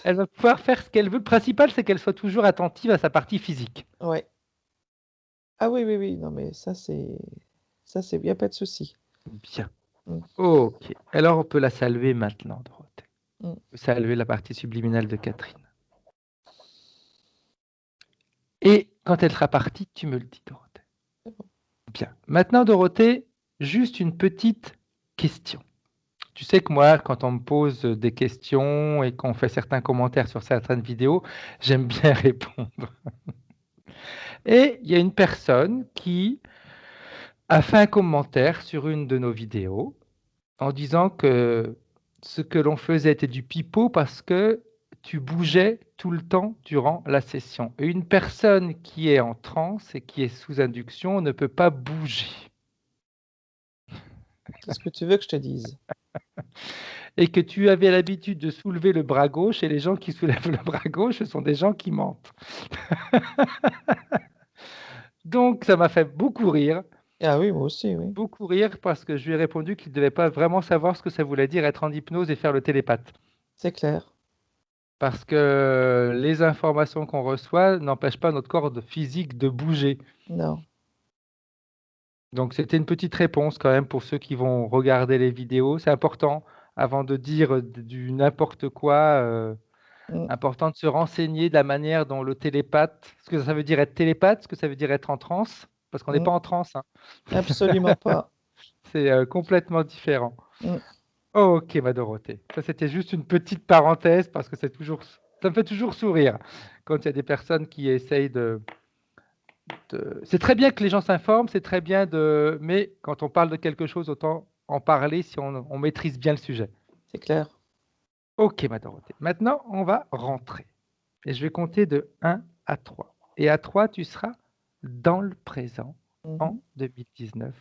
S1: Elle va pouvoir faire ce qu'elle veut. Le principal, c'est qu'elle soit toujours attentive à sa partie physique.
S4: Ouais. Ah oui, oui, oui, non mais ça c'est il y a pas de souci.
S1: Bien.
S4: Mmh,
S1: Ok. Alors, on peut la saluer maintenant, Dorothée.
S4: mmh.
S1: On peut saluer la partie subliminale de Catherine. Et quand elle sera partie, tu me le dis, Dorothée. Bien. Maintenant, Dorothée, juste une petite question. Tu sais que moi, quand on me pose des questions et qu'on fait certains commentaires sur certaines vidéos, j'aime bien répondre. Et il y a une personne qui a fait un commentaire sur une de nos vidéos en disant que ce que l'on faisait était du pipeau parce que tu bougeais tout le temps durant la session. Et une personne qui est en transe et qui est sous induction ne peut pas bouger.
S4: Qu'est-ce que tu veux que je te dise?
S1: Et que tu avais l'habitude de soulever le bras gauche et les gens qui soulèvent le bras gauche, ce sont des gens qui mentent. Donc ça m'a fait
S4: Ah oui, moi aussi, oui.
S1: beaucoup rire parce que je lui ai répondu qu'il ne devait pas vraiment savoir ce que ça voulait dire être en hypnose et faire le télépathe.
S4: C'est clair.
S1: Parce que les informations qu'on reçoit n'empêchent pas notre corps physique de bouger.
S4: Non.
S1: Donc c'était une petite réponse quand même pour ceux qui vont regarder les vidéos. C'est important, avant de dire du n'importe quoi,
S4: Mmh.
S1: important de se renseigner de la manière dont le télépathe, ce que ça veut dire être télépathe, ce que ça veut dire être en transe, parce qu'on n'est
S4: Mmh.
S1: pas en transe, hein.
S4: Absolument pas.
S1: C'est complètement différent.
S4: Mmh.
S1: Ok, ma Dorothée. Ça, c'était juste une petite parenthèse parce que ça me fait toujours sourire quand il y a des personnes qui essayent C'est très bien que les gens s'informent, c'est très bien mais quand on parle de quelque chose, autant en parler si on maîtrise bien le sujet.
S4: C'est clair.
S1: Ok, ma Dorothée. Maintenant, on va rentrer. Et je vais compter de 1 à 3. Et à 3, tu seras dans le présent, en
S4: Mmh.
S1: 2019,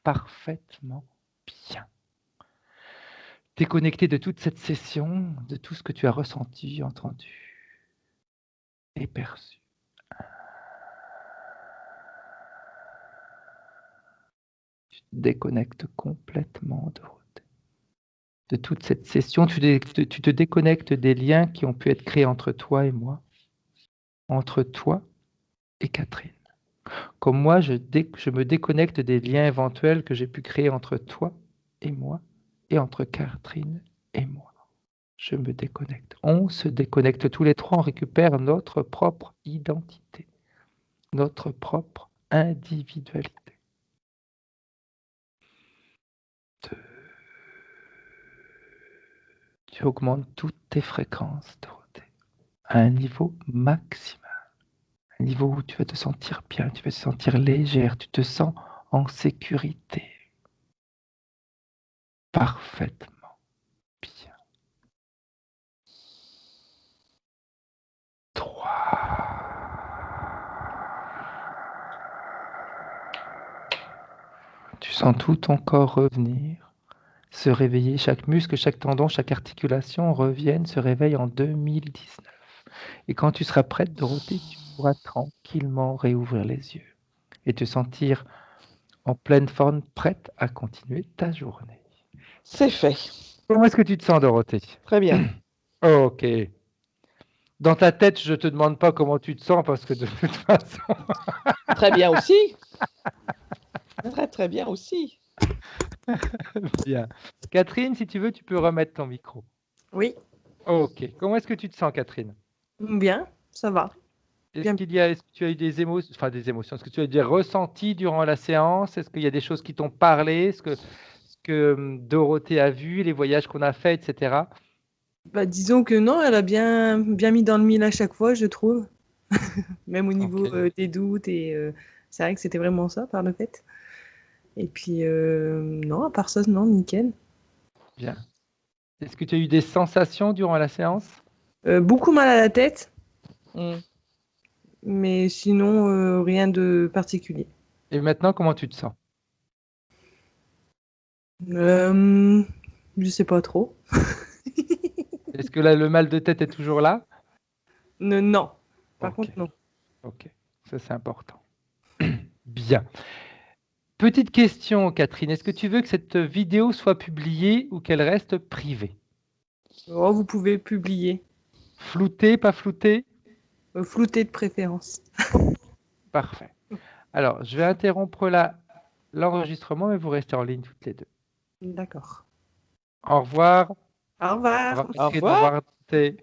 S1: parfaitement bien. Déconnecté de toute cette session, de tout ce que tu as ressenti, entendu et perçu. Tu te déconnectes complètement, Dorothée. De toute cette session, tu te déconnectes des liens qui ont pu être créés entre toi et moi, entre toi et Catherine. Comme moi, je me déconnecte des liens éventuels que j'ai pu créer entre toi et moi, et entre Catherine et moi. Je me déconnecte. On se déconnecte tous les trois, on récupère notre propre identité, notre propre individualité. Tu augmentes toutes tes fréquences, Dorothée, à un niveau maximal. Un niveau où tu vas te sentir bien, tu vas te sentir légère, tu te sens en sécurité. Parfaitement bien. 3. Tu sens tout ton corps revenir, se réveiller, chaque muscle, chaque tendon, chaque articulation reviennent, se réveille en 2019. Et quand tu seras prête, Dorothée, tu pourras tranquillement réouvrir les yeux et te sentir en pleine forme, prête à continuer ta journée.
S4: C'est fait.
S1: Comment est-ce que tu te sens, Dorothée?
S4: Très bien.
S1: Ok. Dans ta tête, je ne te demande pas comment tu te sens parce que de toute façon...
S4: Très bien aussi. Très, très bien aussi.
S1: Bien. Catherine, si tu veux, tu peux remettre ton micro.
S3: Oui,
S1: Ok. Comment est-ce que tu te sens, Catherine?
S3: bien, ça va.
S1: Est-ce que tu as eu des émotions, est-ce que tu as eu des ressentis durant la séance? Est-ce qu'il y a des choses qui t'ont parlé? Ce que Dorothée a vu, les voyages qu'on a faits, etc.
S3: Bah, disons que non, elle a bien mis dans le mille à chaque fois, je trouve. Même au niveau
S1: Ok.
S3: des doutes. Et c'est vrai que c'était vraiment ça, par le fait. Et puis, non, à part ça, non, nickel.
S1: Bien. Est-ce que tu as eu des sensations durant la séance?
S3: Beaucoup mal à la tête,
S4: Mm.
S3: mais sinon, rien de particulier.
S1: Et maintenant, comment tu te sens?
S3: Je sais pas trop.
S1: Est-ce que là, le mal de tête est toujours là?
S3: Non, par
S1: Ok.
S3: contre, non.
S1: Ok. Ça, c'est important. Bien. Petite question, Catherine. Est-ce que tu veux que cette vidéo soit publiée ou qu'elle reste privée?
S3: Oh, vous pouvez publier.
S1: Floutée, pas floutée?
S3: Flouté de préférence.
S1: Parfait. Alors, je vais interrompre l'enregistrement, mais vous restez en ligne toutes les deux.
S3: D'accord.
S1: Au revoir.
S3: Au revoir.
S1: Au revoir,
S4: Au
S1: Catherine. Au
S4: revoir.
S1: revoir. Dorothée.